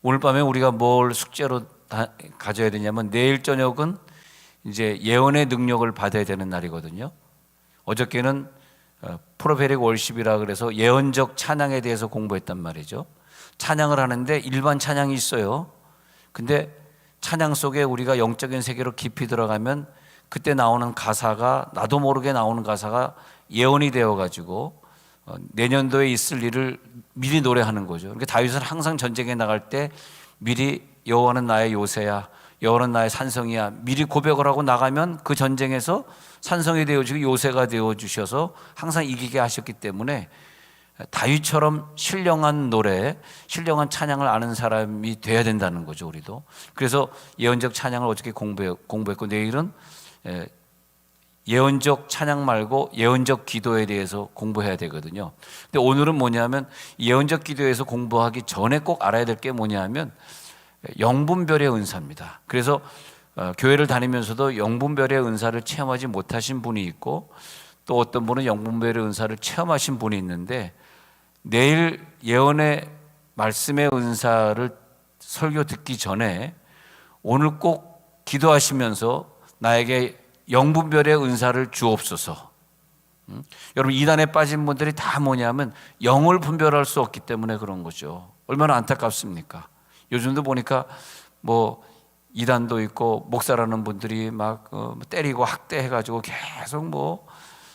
오늘 밤에 우리가 뭘 숙제로 가져야 되냐면 내일 저녁은 이제 예언의 능력을 받아야 되는 날이거든요. 어저께는 프로페릭 월십이라 그래서 예언적 찬양에 대해서 공부했단 말이죠. 찬양을 하는데 일반 찬양이 있어요. 근데 찬양 속에 우리가 영적인 세계로 깊이 들어가면 그때 나오는 가사가, 나도 모르게 나오는 가사가 예언이 되어가지고 내년도에 있을 일을 미리 노래하는 거죠. 그러니까 다윗은 항상 전쟁에 나갈 때 미리 여호와는 나의 요새야, 여호와는 나의 산성이야 미리 고백을 하고 나가면 그 전쟁에서 산성이 되어주고 요새가 되어주셔서 항상 이기게 하셨기 때문에 다윗처럼 신령한 노래, 신령한 찬양을 아는 사람이 돼야 된다는 거죠. 우리도. 그래서 예언적 찬양을 어저께 공부했고 내일은 예언적 찬양 말고 예언적 기도에 대해서 공부해야 되거든요. 근데 오늘은 뭐냐면 예언적 기도에서 공부하기 전에 꼭 알아야 될 게 뭐냐면 영분별의 은사입니다. 그래서 교회를 다니면서도 영분별의 은사를 체험하지 못하신 분이 있고 또 어떤 분은 영분별의 은사를 체험하신 분이 있는데 내일 예언의 말씀의 은사를 설교 듣기 전에 오늘 꼭 기도하시면서 나에게 영분별의 은사를 주옵소서. 여러분 이단에 빠진 분들이 다 뭐냐면 영을 분별할 수 없기 때문에 그런 거죠. 얼마나 안타깝습니까? 요즘도 보니까 뭐 이단도 있고 목사라는 분들이 막 때리고 학대해가지고 계속 뭐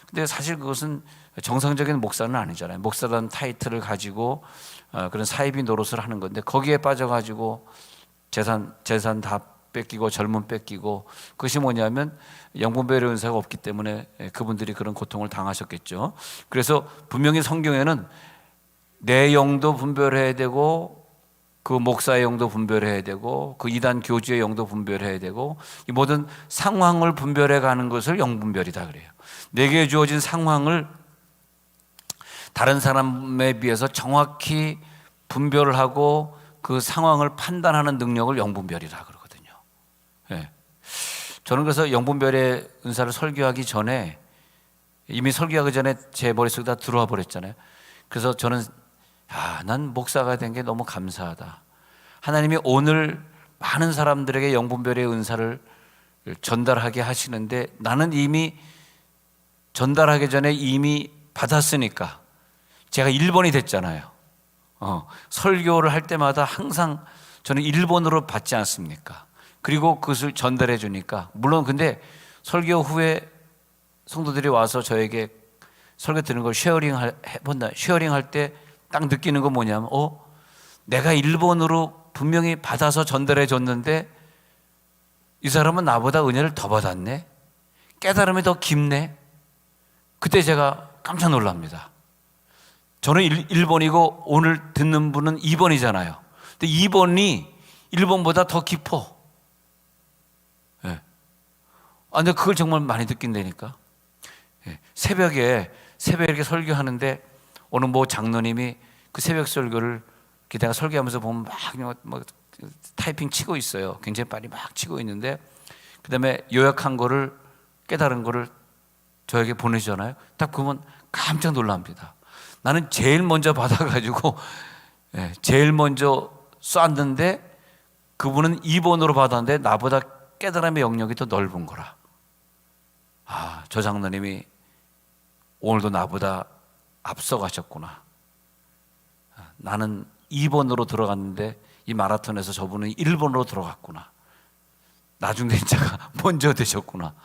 근데 사실 그것은 정상적인 목사는 아니잖아요. 목사라는 타이틀을 가지고 그런 사이비 노릇을 하는 건데 거기에 빠져가지고 재산 다 뺏기고 젊음 뺏기고 그것이 뭐냐면 영분별의 은사가 없기 때문에 그분들이 그런 고통을 당하셨겠죠. 그래서 분명히 성경에는 내 영도 분별해야 되고 그 목사의 영도 분별해야 되고 그 이단 교주의 영도 분별해야 되고 이 모든 상황을 분별해 가는 것을 영분별이다 그래요. 내게 주어진 상황을 다른 사람에 비해서 정확히 분별을 하고 그 상황을 판단하는 능력을 영분별이라 그러거든요. 네. 저는 그래서 영분별의 은사를 설교하기 전에 이미 설교하기 전에 제 머릿속에 다 들어와 버렸잖아요. 그래서 저는 난 목사가 된 게 너무 감사하다. 하나님이 오늘 많은 사람들에게 영분별의 은사를 전달하게 하시는데 나는 이미 전달하기 전에 이미 받았으니까 제가 1번이 됐잖아요. 설교를 할 때마다 항상 저는 1번으로 받지 않습니까? 그리고 그것을 전달해 주니까 물론 근데 설교 후에 성도들이 와서 저에게 설교 드는 걸 쉐어링 할 때 딱 느끼는 건 뭐냐면 내가 1번으로 분명히 받아서 전달해 줬는데 이 사람은 나보다 은혜를 더 받았네, 깨달음이 더 깊네. 그때 제가 깜짝 놀랍니다. 저는 1번이고 오늘 듣는 분은 2번이잖아요. 근데 2번이 1번보다 더 깊어. 네. 근데 그걸 정말 많이 느낀다니까. 네. 새벽에 설교하는데 어느 뭐 장로님이 그 새벽 설교를 내가 설교하면서 보면 막 타이핑 치고 있어요. 굉장히 빨리 막 치고 있는데 그 다음에 요약한 거를 깨달은 거를 저에게 보내주잖아요. 딱 보면 깜짝 놀랍니다. 나는 제일 먼저 받아가지고 제일 먼저 쐈는데 그분은 2번으로 받았는데 나보다 깨달음의 영역이 더 넓은 거라. 저 장로님이 오늘도 나보다 앞서가셨구나. 나는 2번으로 들어갔는데 이 마라톤에서 저분은 1번으로 들어갔구나. 나중에 자가 먼저 되셨구나.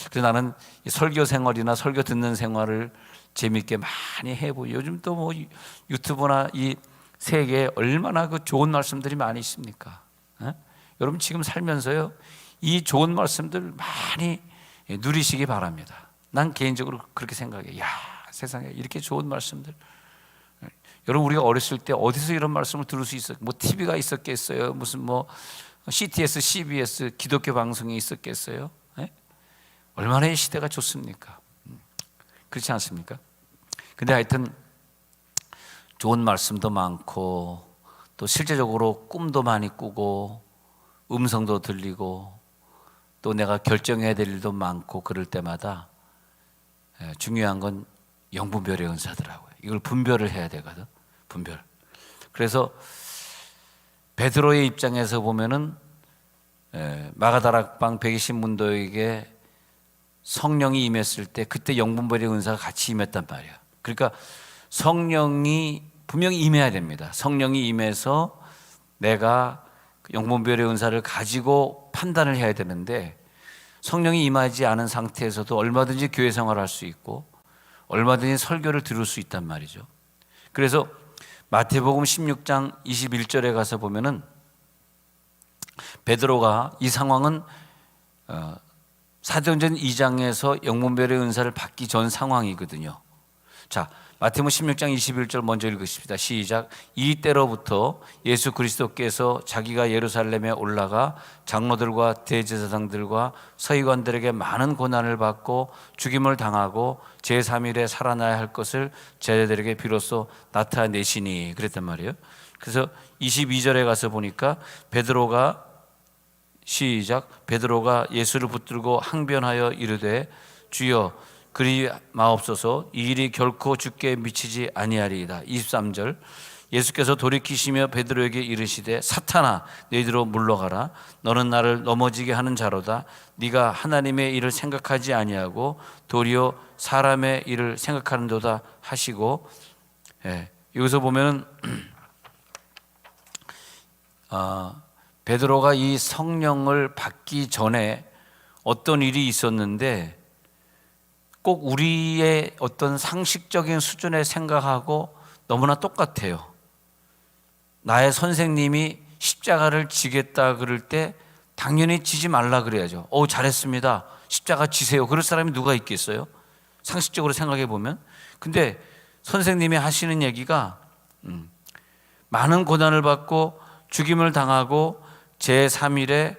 그래서 나는 이 설교 생활이나 설교 듣는 생활을 재미있게 많이 해보고 요즘 또 뭐 유튜브나 이 세계에 얼마나 그 좋은 말씀들이 많이 있습니까? 여러분 지금 살면서요 이 좋은 말씀들 많이 누리시기 바랍니다. 난 개인적으로 그렇게 생각해요. 세상에 이렇게 좋은 말씀들. 여러분 우리가 어렸을 때 어디서 이런 말씀을 들을 수 있었어요? 뭐 TV가 있었겠어요? 무슨 뭐 CTS, CBS 기독교 방송이 있었겠어요? 얼마나 이 시대가 좋습니까? 그렇지 않습니까? 근데 하여튼 좋은 말씀도 많고 또 실제적으로 꿈도 많이 꾸고 음성도 들리고 또 내가 결정해야 될 일도 많고 그럴 때마다 중요한 건 영분별의 은사더라고요. 이걸 분별을 해야 되거든. 분별. 그래서 베드로의 입장에서 보면은 마가다락방 120문도에게 성령이 임했을 때 그때 영분별의 은사가 같이 임했단 말이야. 그러니까 성령이 분명히 임해야 됩니다. 성령이 임해서 내가 영분별의 은사를 가지고 판단을 해야 되는데 성령이 임하지 않은 상태에서도 얼마든지 교회 생활을 할 수 있고 얼마든지 설교를 들을 수 있단 말이죠. 그래서 마태복음 16장 21절에 가서 보면은 베드로가 이 상황은 사도행전 2장에서 영분별의 은사를 받기 전 상황이거든요. 자, 마태복음 16장 21절 먼저 읽으십시다. 시작. 이때로부터 예수 그리스도께서 자기가 예루살렘에 올라가 장로들과 대제사장들과 서기관들에게 많은 고난을 받고 죽임을 당하고 제3일에 살아나야 할 것을 제자들에게 비로소 나타내시니 그랬단 말이에요. 그래서 22절에 가서 보니까 베드로가 시작. 베드로가 예수를 붙들고 항변하여 이르되 주여 그리 마옵소서 이 일이 결코 주께 미치지 아니하리이다. 23절 예수께서 돌이키시며 베드로에게 이르시되 사탄아 너희들로 물러가라. 너는 나를 넘어지게 하는 자로다. 네가 하나님의 일을 생각하지 아니하고 도리어 사람의 일을 생각하는도다 하시고 여기서 보면 베드로가 이 성령을 받기 전에 어떤 일이 있었는데 꼭 우리의 어떤 상식적인 수준의 생각하고 너무나 똑같아요. 나의 선생님이 십자가를 지겠다 그럴 때 당연히 지지 말라 그래야죠. 잘했습니다. 십자가 지세요. 그럴 사람이 누가 있겠어요? 상식적으로 생각해 보면. 근데 선생님이 하시는 얘기가 많은 고난을 받고 죽임을 당하고 제3일에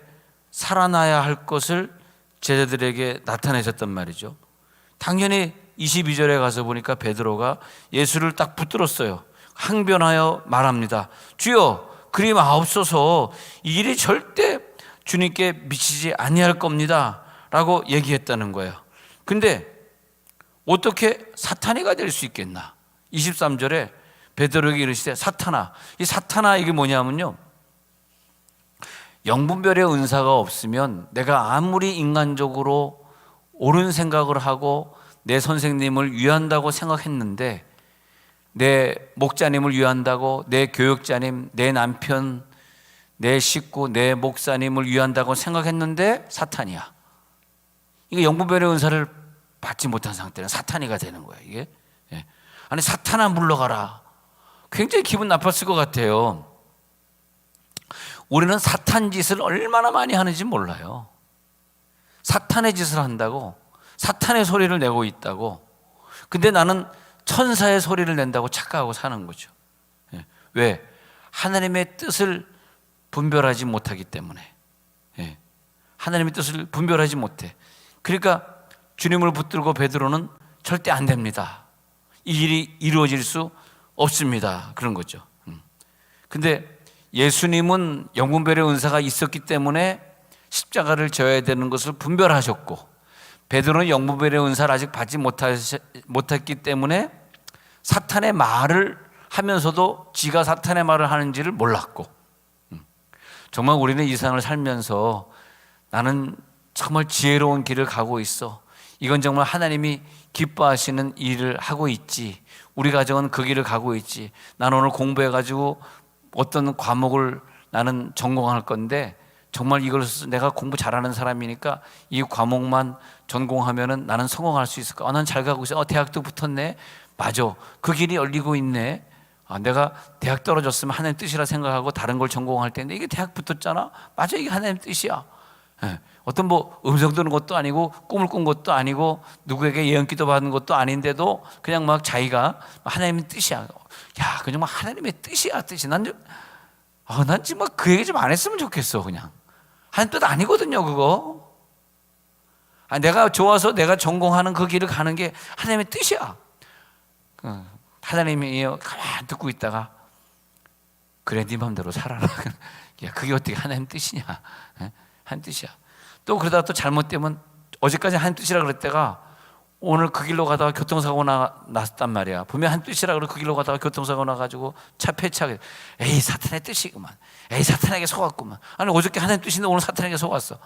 살아나야 할 것을 제자들에게 나타내셨단 말이죠. 당연히 22절에 가서 보니까 베드로가 예수를 딱 붙들었어요. 항변하여 말합니다. 주여 그리 마옵소서 이 일이 절대 주님께 미치지 아니할 겁니다 라고 얘기했다는 거예요. 근데 어떻게 사탄이가 될 수 있겠나? 23절에 베드로에게 이르시되 사탄아. 이 사탄아 이게 뭐냐면요, 영분별의 은사가 없으면 내가 아무리 인간적으로 옳은 생각을 하고 내 선생님을 위한다고 생각했는데, 내 목자님을 위한다고, 내 교육자님, 내 남편, 내 식구, 내 목사님을 위한다고 생각했는데 사탄이야. 이게 영분별의 은사를 받지 못한 상태는 사탄이가 되는 거야. 이게 아니 사탄아 물러가라. 굉장히 기분 나빴을 것 같아요. 우리는 사탄 짓을 얼마나 많이 하는지 몰라요. 사탄의 짓을 한다고, 사탄의 소리를 내고 있다고. 근데 나는 천사의 소리를 낸다고 착각하고 사는 거죠. 왜? 하나님의 뜻을 분별하지 못하기 때문에. 하나님의 뜻을 분별하지 못해. 그러니까 주님을 붙들고 베드로는 절대 안 됩니다. 이 일이 이루어질 수 없습니다. 그런 거죠. 근데 예수님은 영분별의 은사가 있었기 때문에 십자가를 져야 되는 것을 분별하셨고, 베드로는 영분별의 은사를 아직 받지 못했기 때문에 사탄의 말을 하면서도 지가 사탄의 말을 하는지를 몰랐고, 정말 우리는 이 세상을 살면서 나는 정말 지혜로운 길을 가고 있어, 이건 정말 하나님이 기뻐하시는 일을 하고 있지, 우리 가정은 그 길을 가고 있지, 난 오늘 공부해가지고 어떤 과목을 나는 전공할 건데 정말 이걸 내가 공부 잘하는 사람이니까 이 과목만 전공하면은 나는 성공할 수 있을까? 난 잘 가고 있어. 대학도 붙었네. 맞아. 그 길이 열리고 있네. 내가 대학 떨어졌으면 하나님 뜻이라 생각하고 다른 걸 전공할 텐데 이게 대학 붙었잖아. 맞아. 이게 하나님 뜻이야. 어떤 뭐 음성 듣는 것도 아니고 꿈을 꾼 것도 아니고 누구에게 예언기도 받은 것도 아닌데도 그냥 막 자기가 하나님의 뜻이야. 야, 그냥 막 하나님의 뜻이야, 뜻이. 난 지금 막 그 얘기 좀 안 했으면 좋겠어. 그냥 하나님 뜻 아니거든요, 그거. 내가 좋아서 내가 전공하는 그 길을 가는 게 하나님의 뜻이야. 하나님이 가만히 듣고 있다가 그래, 네 맘대로 살아라. 야, 그게 어떻게 하나님 뜻이냐? 하나님 뜻이야. 또 그러다가 또 잘못되면 어제까지 하나님 뜻이라 그랬다가 오늘 그 길로 가다가 교통사고 났단 말이야. 분명 한 뜻이라 그러고 그 길로 가다가 교통사고 나가지고 차 폐차하게. 에이 사탄의 뜻이구만. 에이 사탄에게 속았구만. 아니 어저께 하나님 뜻인데 오늘 사탄에게 속았어.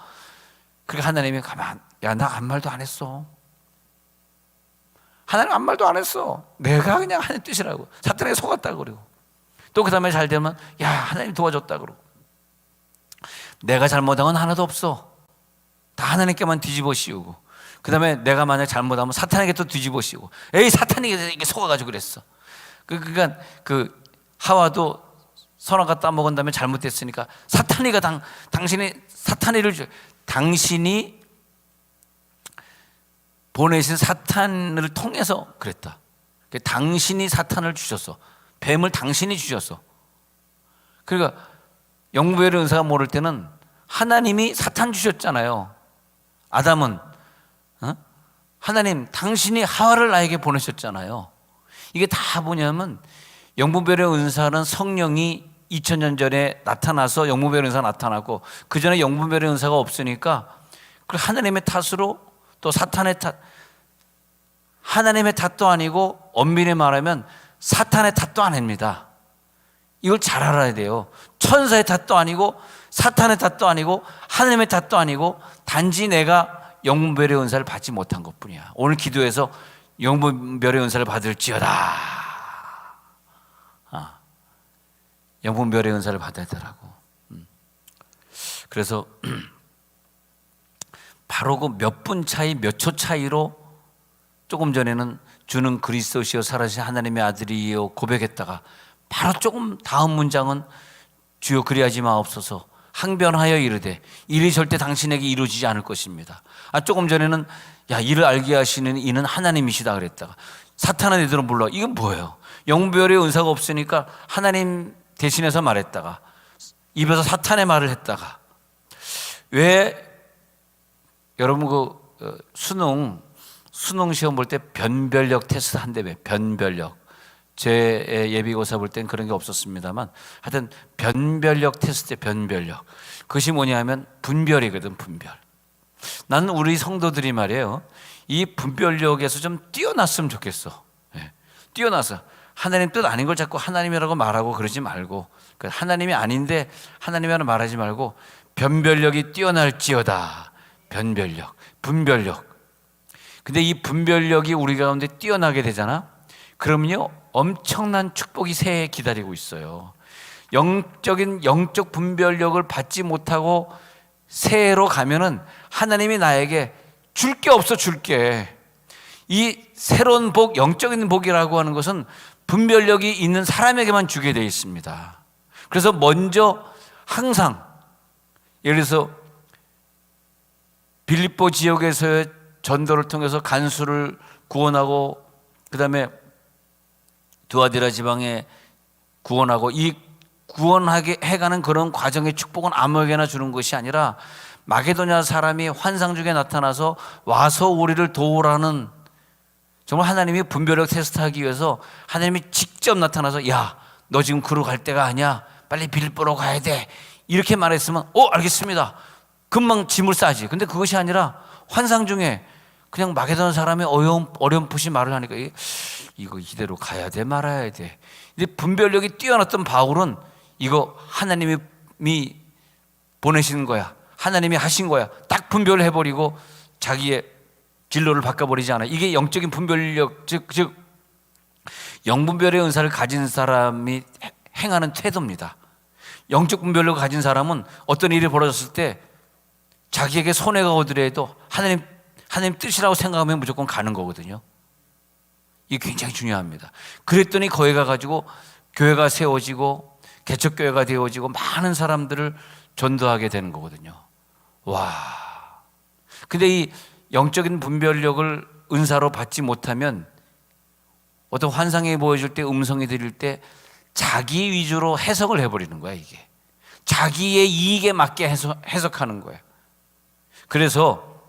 그러니까 하나님이 가만, 야 나 아무 말도 안 했어. 하나님 아무 말도 안 했어. 내가 그냥 하나님 뜻이라고. 사탄에게 속았다 그러고. 또 그 다음에 잘 되면 야 하나님 도와줬다 그러고. 내가 잘못한 건 하나도 없어. 다 하나님께만 뒤집어 씌우고. 그 다음에 내가 만약 잘못하면 사탄에게 또 뒤집어 씌우고. 에이 사탄에게 속아가지고 그랬어. 그러니까 그 하와도 선악과 따먹은 다음에 잘못했으니까 사탄이가 당신이 사탄이를 당신이 보내신 사탄을 통해서 그랬다. 당신이 사탄을 주셨어. 뱀을 당신이 주셨어. 그러니까 영부별의 은사가 모를 때는 하나님이 사탄 주셨잖아요. 아담은 하나님 당신이 하와를 나에게 보내셨잖아요. 이게 다 뭐냐면 영부별의 은사는 성령이 2000년 전에 나타나서 영부별의 은사가 나타나고 그 전에 영부별의 은사가 없으니까 그 하나님의 탓으로 또 사탄의 탓, 하나님의 탓도 아니고 엄밀히 말하면 사탄의 탓도 아닙니다. 이걸 잘 알아야 돼요. 천사의 탓도 아니고 사탄의 탓도 아니고 하나님의 탓도 아니고 단지 내가 영분별의 은사를 받지 못한 것뿐이야. 오늘 기도에서 영분별의 은사를 받을지어다. 영분별의 은사를 받아야 되라고. 그래서 바로 그 몇 분 차이, 몇 초 차이로 조금 전에는 주는 그리스도시요 살아계신 하나님의 아들이요 고백했다가 바로 조금 다음 문장은 주여 그리하지 마옵소서 항변하여 이르되 일이 절대 당신에게 이루어지지 않을 것입니다. 조금 전에는 야 이를 알게 하시는 이는 하나님이시다 그랬다가 사탄은 애들은 몰라. 이건 뭐예요? 영별의 은사가 없으니까 하나님 대신해서 말했다가 입에서 사탄의 말을 했다가 왜 여러분 그 수능 시험 볼 때 변별력 테스트 한대며 변별력. 제 예비고사 볼 땐 그런 게 없었습니다만 하여튼 변별력 테스트 변별력. 그것이 뭐냐면 분별이거든. 분별. 나는 우리 성도들이 말이에요 이 분별력에서 좀 뛰어났으면 좋겠어. 뛰어나서 하나님 뜻 아닌 걸 자꾸 하나님이라고 말하고 그러지 말고 하나님이 아닌데 하나님이라고 말하지 말고 변별력이 뛰어날지어다. 변별력, 분별력. 근데 이 분별력이 우리 가운데 뛰어나게 되잖아. 그러면요 엄청난 축복이 새해에 기다리고 있어요. 영적 분별력을 받지 못하고 새해로 가면은 하나님이 나에게 줄 게 없어. 줄게. 이 새로운 복, 영적인 복이라고 하는 것은 분별력이 있는 사람에게만 주게 되어 있습니다. 그래서 먼저 항상 예를 들어서 빌립보 지역에서의 전도를 통해서 간수를 구원하고 그 다음에 두아디라 지방에 구원하고 이 구원하게 해가는 그런 과정의 축복은 아무에게나 주는 것이 아니라 마게도냐 사람이 환상 중에 나타나서 와서 우리를 도우라는 정말 하나님이 분별력 테스트하기 위해서 하나님이 직접 나타나서 야, 너 지금 그로 갈 때가 아니야. 빨리 빌립보로 가야 돼. 이렇게 말했으면 알겠습니다. 금방 짐을 싸지. 근데 그것이 아니라 환상 중에 그냥 마게도냐 사람이 어렴풋이 말을 하니까 이거 이대로 가야 돼 말아야 돼. 근데 분별력이 뛰어났던 바울은 이거 하나님이 보내신 거야. 하나님이 하신 거야. 딱 분별을 해버리고 자기의 진로를 바꿔버리지 않아요. 이게 영적인 분별력, 즉 영분별의 은사를 가진 사람이 행하는 태도입니다. 영적 분별력을 가진 사람은 어떤 일이 벌어졌을 때 자기에게 손해가 오더라도 하나님 뜻이라고 생각하면 무조건 가는 거거든요. 이게 굉장히 중요합니다. 그랬더니 거기 가가지고 교회가 세워지고 개척교회가 되어지고 많은 사람들을 전도하게 되는 거거든요. 와. 근데 이 영적인 분별력을 은사로 받지 못하면 어떤 환상이 보여줄 때 음성이 들릴 때 자기 위주로 해석을 해버리는 거야. 이게 자기의 이익에 맞게 해석하는 거야. 그래서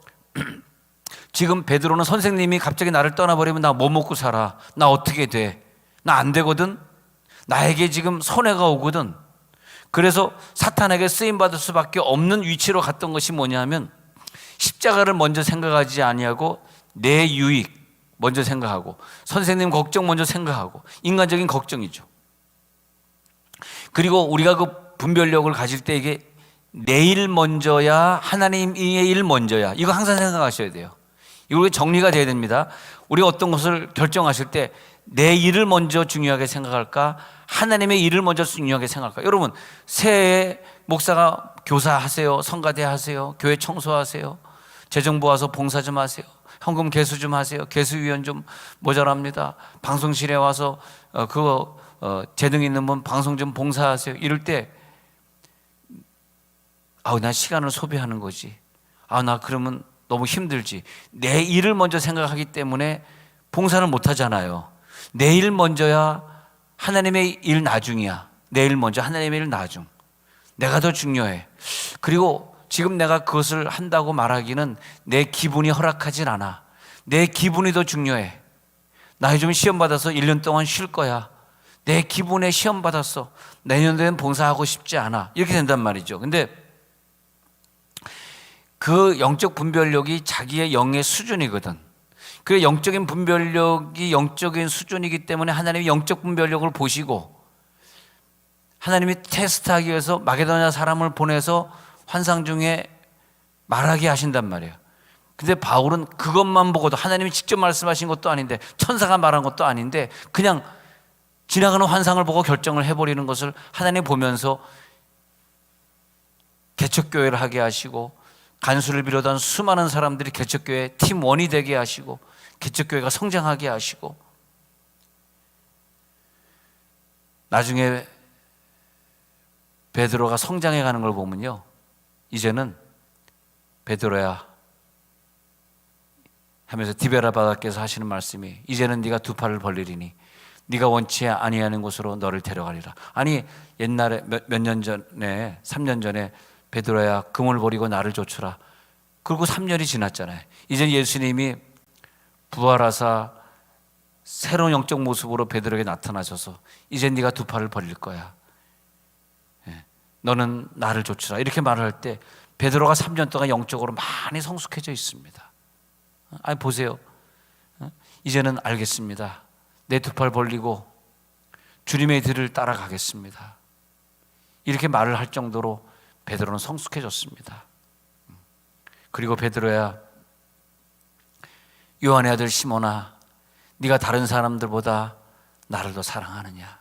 지금 베드로는 선생님이 갑자기 나를 떠나버리면 나 뭐 먹고 살아? 나 어떻게 돼? 나 안 되거든? 나에게 지금 손해가 오거든. 그래서 사탄에게 쓰임받을 수밖에 없는 위치로 갔던 것이 뭐냐면 십자가를 먼저 생각하지 아니하고 내 유익, 먼저 생각하고 선생님 걱정 먼저 생각하고 인간적인 걱정이죠. 그리고 우리가 그 분별력을 가질 때 이게 내 일 먼저야 하나님의 일 먼저야, 이거 항상 생각하셔야 돼요. 이거 정리가 돼야 됩니다. 우리가 어떤 것을 결정하실 때 내 일을 먼저 중요하게 생각할까, 하나님의 일을 먼저 중요하게 생각할까? 여러분, 새해에 목사가 교사하세요, 성가대 하세요, 교회 청소하세요, 재정부 와서 봉사 좀 하세요, 헌금 개수 좀 하세요, 개수위원 좀 모자랍니다, 방송실에 와서 재능 있는 분 방송 좀 봉사하세요, 이럴 때 나 시간을 소비하는 거지, 나 그러면 너무 힘들지, 내 일을 먼저 생각하기 때문에 봉사를 못 하잖아요. 내 일 먼저야 하나님의 일 나중이야. 내 일 먼저 하나님의 일 나중. 내가 더 중요해. 그리고 지금 내가 그것을 한다고 말하기는 내 기분이 허락하진 않아. 내 기분이 더 중요해. 나 요즘 시험 받아서 1년 동안 쉴 거야. 내 기분에 시험 받았어. 내년도엔 봉사하고 싶지 않아. 이렇게 된단 말이죠. 근데 그 영적 분별력이 자기의 영의 수준이거든. 그 영적인 분별력이 영적인 수준이기 때문에 하나님이 영적 분별력을 보시고 하나님이 테스트하기 위해서 마게도냐 사람을 보내서 환상 중에 말하게 하신단 말이에요. 근데 바울은 그것만 보고도, 하나님이 직접 말씀하신 것도 아닌데, 천사가 말한 것도 아닌데, 그냥 지나가는 환상을 보고 결정을 해버리는 것을 하나님 보면서 개척교회를 하게 하시고, 간수를 비롯한 수많은 사람들이 개척교회 팀원이 되게 하시고, 개척교회가 성장하게 하시고, 나중에 베드로가 성장해 가는 걸 보면요, 이제는 베드로야 하면서 디베라 바다께서 하시는 말씀이, 이제는 네가 두 팔을 벌리리니 네가 원치 아니하는 곳으로 너를 데려가리라. 아니, 옛날에 몇 년 전에, 3년 전에 베드로야 금을 버리고 나를 좇으라. 그리고 3년이 지났잖아요. 이제 예수님이 부활하사 새로운 영적 모습으로 베드로에게 나타나셔서 이제 네가 두 팔을 벌릴 거야. 너는 나를 좇으라. 이렇게 말을 할 때 베드로가 3년 동안 영적으로 많이 성숙해져 있습니다. 아니, 보세요. 이제는 알겠습니다. 내 두 팔 벌리고 주님의 뒤를 따라가겠습니다. 이렇게 말을 할 정도로 베드로는 성숙해졌습니다. 그리고 베드로야, 요한의 아들 시몬아, 네가 다른 사람들보다 나를 더 사랑하느냐?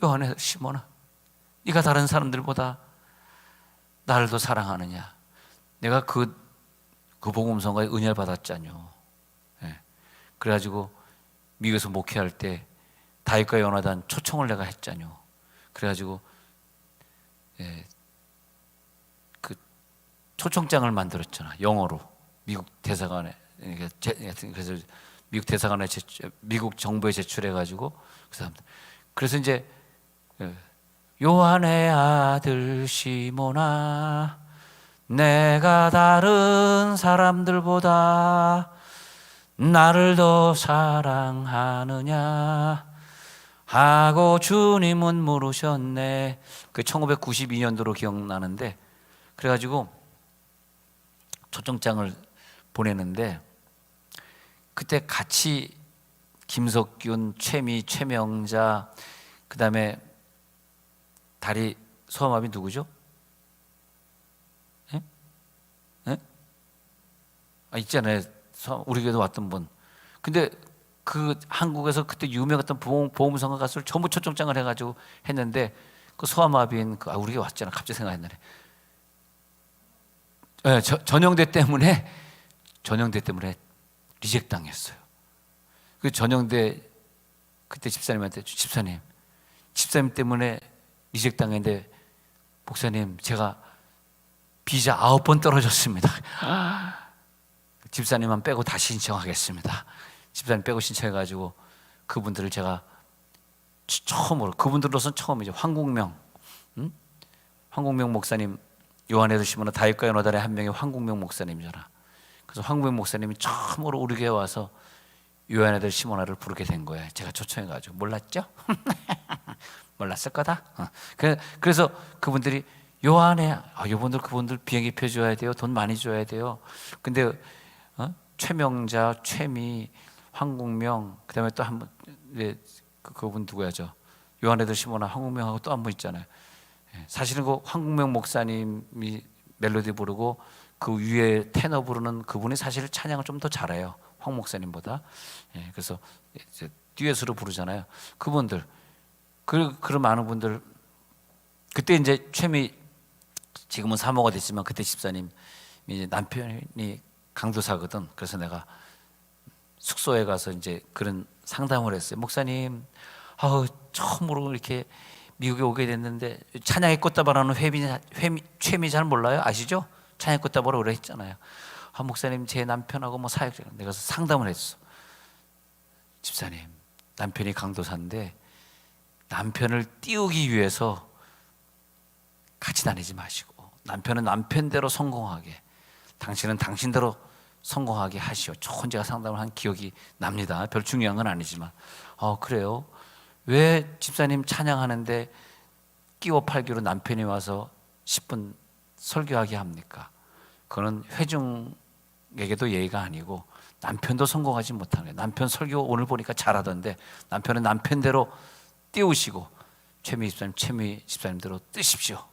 요한의 아들 시몬아, 네가 다른 사람들보다 나를 더 사랑하느냐? 내가 그 복음성과의 은혜를 받았잖요. 그래가지고 미국에서 목회할 때 다윗과 요나단 초청을 내가 했잖요. 그래가지고 그 초청장을 만들었잖아, 영어로. 미국 대사관에, 그래서 미국 대사관에 미국 정부에 제출해가지고 그래서 이제 요한의 아들 시몬아, 내가 다른 사람들보다 나를 더 사랑하느냐 하고 주님은 물으셨네. 그 1992년도로 기억나는데, 그래가지고 초청장을 보내는데 그때 같이 김석균, 최미, 최명자, 그 다음에 다리 소아마비 누구죠? 있잖아요. 우리 교회도 왔던 분. 근데 그 한국에서 그때 유명했던 보험성가 가수를 전부 초청장을 해가지고 했는데, 그 소아마비인 우리 교회 왔잖아. 갑자기 생각했네. 전형대 때문에 리젝 당했어요. 그 전형대 그때 집사님한테, 집사님 때문에 리젝 당했는데 목사님, 제가 비자 9번 떨어졌습니다. 집사님만 빼고 다시 신청하겠습니다. 집사님 빼고 신청해가지고 그분들을 제가 처음으로, 그분들로서는 처음이죠. 황국명 목사님, 요한의 아들 시몬아, 다윗과 요나단의 한 명이 황국명 목사님이잖아. 그래서 황국명 목사님이 처음으로 우리 교회에 와서 요한의 아들 시몬아를 부르게 된 거예요. 제가 초청해가지고. 몰랐죠? 몰랐을 거다. 그래서 그분들이 그분들 비행기표 줘야 돼요. 돈 많이 줘야 돼요. 근데 최명자, 최미, 황국명, 그다음에 또 한 분, 그분 누구야, 저 요한애들 시모나 황국명하고 또 한 분 있잖아요. 사실은 그 황국명 목사님이 멜로디 부르고 그 위에 테너 부르는 그분이 사실 찬양을 좀 더 잘해요, 황 목사님보다. 그래서 이제 듀엣으로 부르잖아요. 그분들, 그런 많은 분들. 그때 이제 최미, 지금은 사모가 됐지만 그때 집사님 이제 남편이 강도사거든. 그래서 내가 숙소에 가서 이제 그런 상담을 했어요. 목사님, 처음으로 이렇게 미국에 오게 됐는데 찬양의 꽃다발하는 최미 잘 몰라요? 아시죠? 찬양의 꽃다발을 오래 했잖아요. 목사님, 제 남편하고 뭐 사역자, 내가 상담을 했어. 집사님, 남편이 강도사인데 남편을 띄우기 위해서 같이 다니지 마시고, 남편은 남편대로 성공하게, 당신은 당신대로 성공하게 하시오. 혼자가 상담을 한 기억이 납니다. 별 중요한 건 아니지만. 그래요? 왜 집사님 찬양하는데 끼워 팔기로 남편이 와서 10분 설교하게 합니까? 그건 회중에게도 예의가 아니고 남편도 성공하지 못하는 거예요. 남편 설교 오늘 보니까 잘하던데 남편은 남편대로 띄우시고 최미 집사님대로 뜨십시오.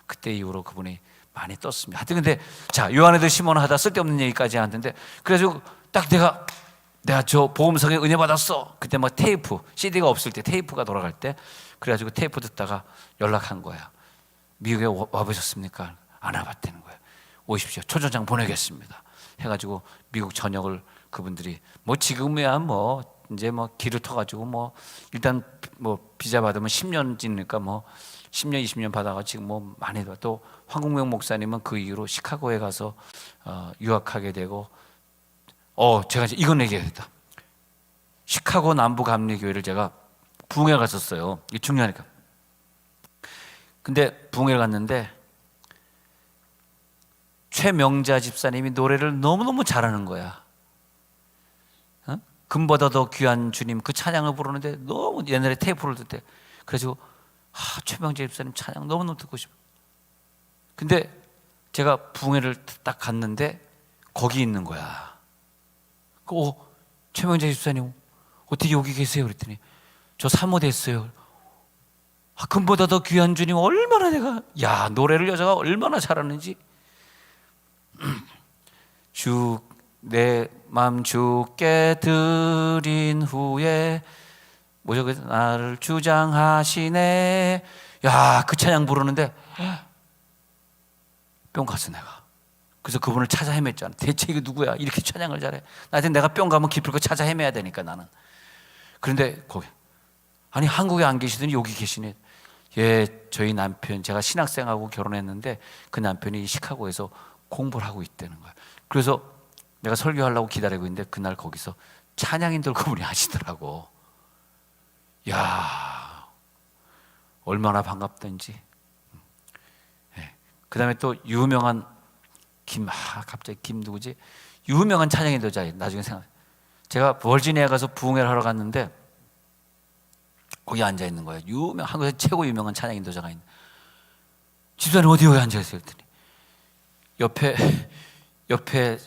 그때 이후로 그분이 많이 떴습니다. 하여튼 근데 자, 요한애들 시몬 하다 쓸데없는 얘기까지 하는데, 그래가지고 딱 내가 저 복음성에 은혜 받았어. 그때 막 테이프, CD가 없을 때, 테이프가 돌아갈 때, 그래가지고 테이프 듣다가 연락한 거야. 미국에 와보셨습니까? 안 와봤다는 거예요. 오십시오. 초청장 보내겠습니다. 해가지고 미국 전역을 그분들이 지금이야 이제 길을 터가지고 일단 비자 받으면 10년 지니까 10년 20년 받아가 지금 많이 또 황국명 목사님은 그 이후로 시카고에 가서 유학하게 되고, 제가 이제 이건 얘기해야겠다. 시카고 남부 감리교회를 제가 부흥회 갔었어요. 이게 중요하니까. 근데 부흥회를 갔는데 최명자 집사님이 노래를 너무너무 잘하는 거야. 금보다 더 귀한 주님, 그 찬양을 부르는데 너무 옛날에 테이프를 듣대. 그래가지고 최명자 집사님 찬양 너무너무 듣고 싶어. 근데 제가 부흥회를 딱 갔는데 거기 있는 거야. 최명자 집사님 어떻게 여기 계세요? 그랬더니 저 사모됐어요. 금보다 더 귀한 주님, 얼마나 노래를 여자가 얼마나 잘하는지. 내 맘 주께 드린 후에 나를 주장하시네. 그 찬양 부르는데 뿅 갔어 내가. 그래서 그분을 찾아 헤맸잖아. 대체 이게 누구야? 이렇게 찬양을 잘해. 나한테 내가 뿅 가면 기쁠 거 찾아 헤매야 되니까 나는. 그런데 거기 한국에 안 계시더니 여기 계시네. 저희 남편, 제가 신학생하고 결혼했는데 그 남편이 시카고에서 공부를 하고 있다는 거야. 그래서 내가 설교하려고 기다리고 있는데 그날 거기서 찬양인들 그분이 하시더라고. 얼마나 반갑던지. 그 다음에 또 유명한 갑자기 김 누구지? 유명한 찬양인도자 나중에 제가 버지니아에 가서 부흥회를 하러 갔는데 거기 앉아 있는 거예요. 한국에서 최고 유명한 찬양인도자가 있는. 집사님 어디 여기 앉아 있어요? 그랬더니 옆에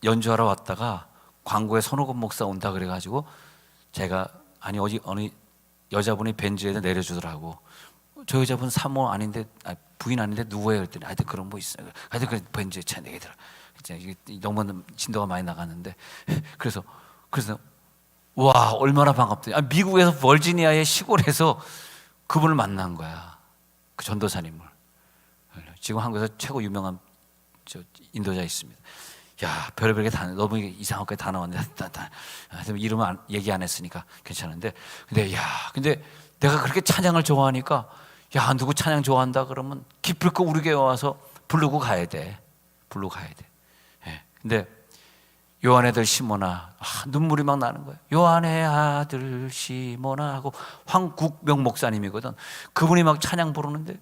연주하러 왔다가 광고에 손오건 목사 온다 그래가지고 제가 어느 여자분이 벤츠에다 내려주더라고. 저 여자분 사모 아닌데 부인 아닌데 누구예요? 그랬더니 하여튼 그런 있어요. 하여튼 그 벤츠에 차 내기더라. 너무 진도가 많이 나갔는데 그래서 와 얼마나 반갑더니 미국에서 버지니아의 시골에서 그분을 만난 거야. 그 전도사님을. 지금 한국에서 최고 유명한 인도자 있습니다. 별의별 게 다 너무 이상한 게 다 나왔는데 이름은 얘기 안 했으니까 괜찮은데 근데 내가 그렇게 찬양을 좋아하니까 누구 찬양 좋아한다 그러면 기필코 우리 교회 와서 부르고 가야 돼. 근데 요한애들 시모나 눈물이 막 나는 거예요. 요한의 아들 시모나 하고 황국명 목사님이거든. 그분이 막 찬양 부르는데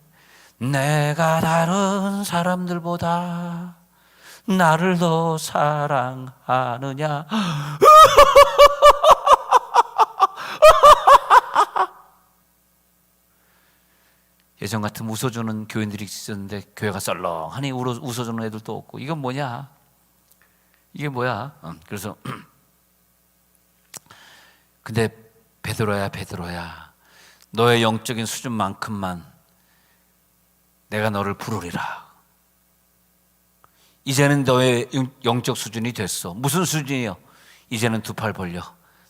내가 다른 사람들보다 나를 더 사랑하느냐. 예전 같으면 웃어주는 교인들이 있었는데 교회가 썰렁하니 웃어주는 애들도 없고 이건 뭐냐. 이게 뭐야? 그래서 근데 베드로야, 너의 영적인 수준만큼만 내가 너를 부르리라. 이제는 너의 영적 수준이 됐어. 무슨 수준이요? 이제는 두 팔 벌려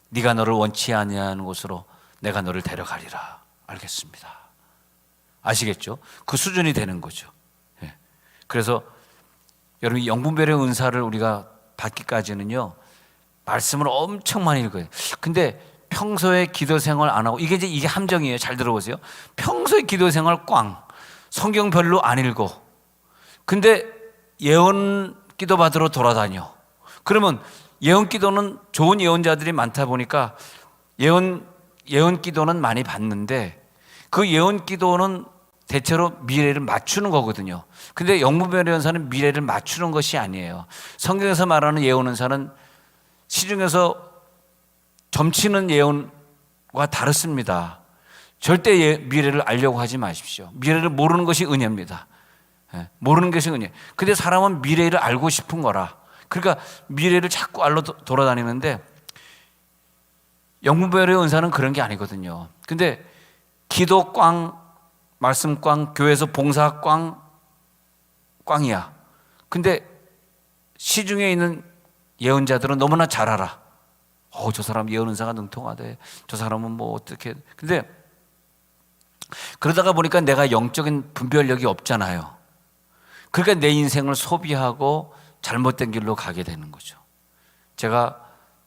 네가 너를 원치 아니하는 곳으로 내가 너를 데려가리라. 알겠습니다. 아시겠죠? 그 수준이 되는 거죠. 예. 그래서 여러분, 영분별의 은사를 우리가 받기까지는요, 말씀을 엄청 많이 읽어요. 근데 평소에 기도 생활 안 하고, 이게 함정이에요. 잘 들어보세요. 평소에 기도 생활 성경 별로 안 읽어. 근데 예언 기도 받으러 돌아다녀. 그러면 예언 기도는 좋은 예언자들이 많다 보니까 예언 기도는 많이 받는데, 그 예언 기도는 대체로 미래를 맞추는 거거든요. 근데 영분별의 은사는 미래를 맞추는 것이 아니에요. 성경에서 말하는 예언 은사는 시중에서 점치는 예언과 다릅니다. 절대 미래를 알려고 하지 마십시오. 미래를 모르는 것이 은혜입니다. 모르는 것이 은혜. 근데 사람은 미래를 알고 싶은 거라. 그러니까 미래를 자꾸 알러 돌아다니는데, 영분별의 은사는 그런 게 아니거든요. 근데 기도 말씀 교회에서 봉사 꽝이야. 근데 시중에 있는 예언자들은 너무나 잘 알아. 저 사람 예언 은사가 능통하대. 저 사람은 뭐 어떻게. 근데 그러다가 보니까 내가 영적인 분별력이 없잖아요. 그러니까 내 인생을 소비하고 잘못된 길로 가게 되는 거죠. 제가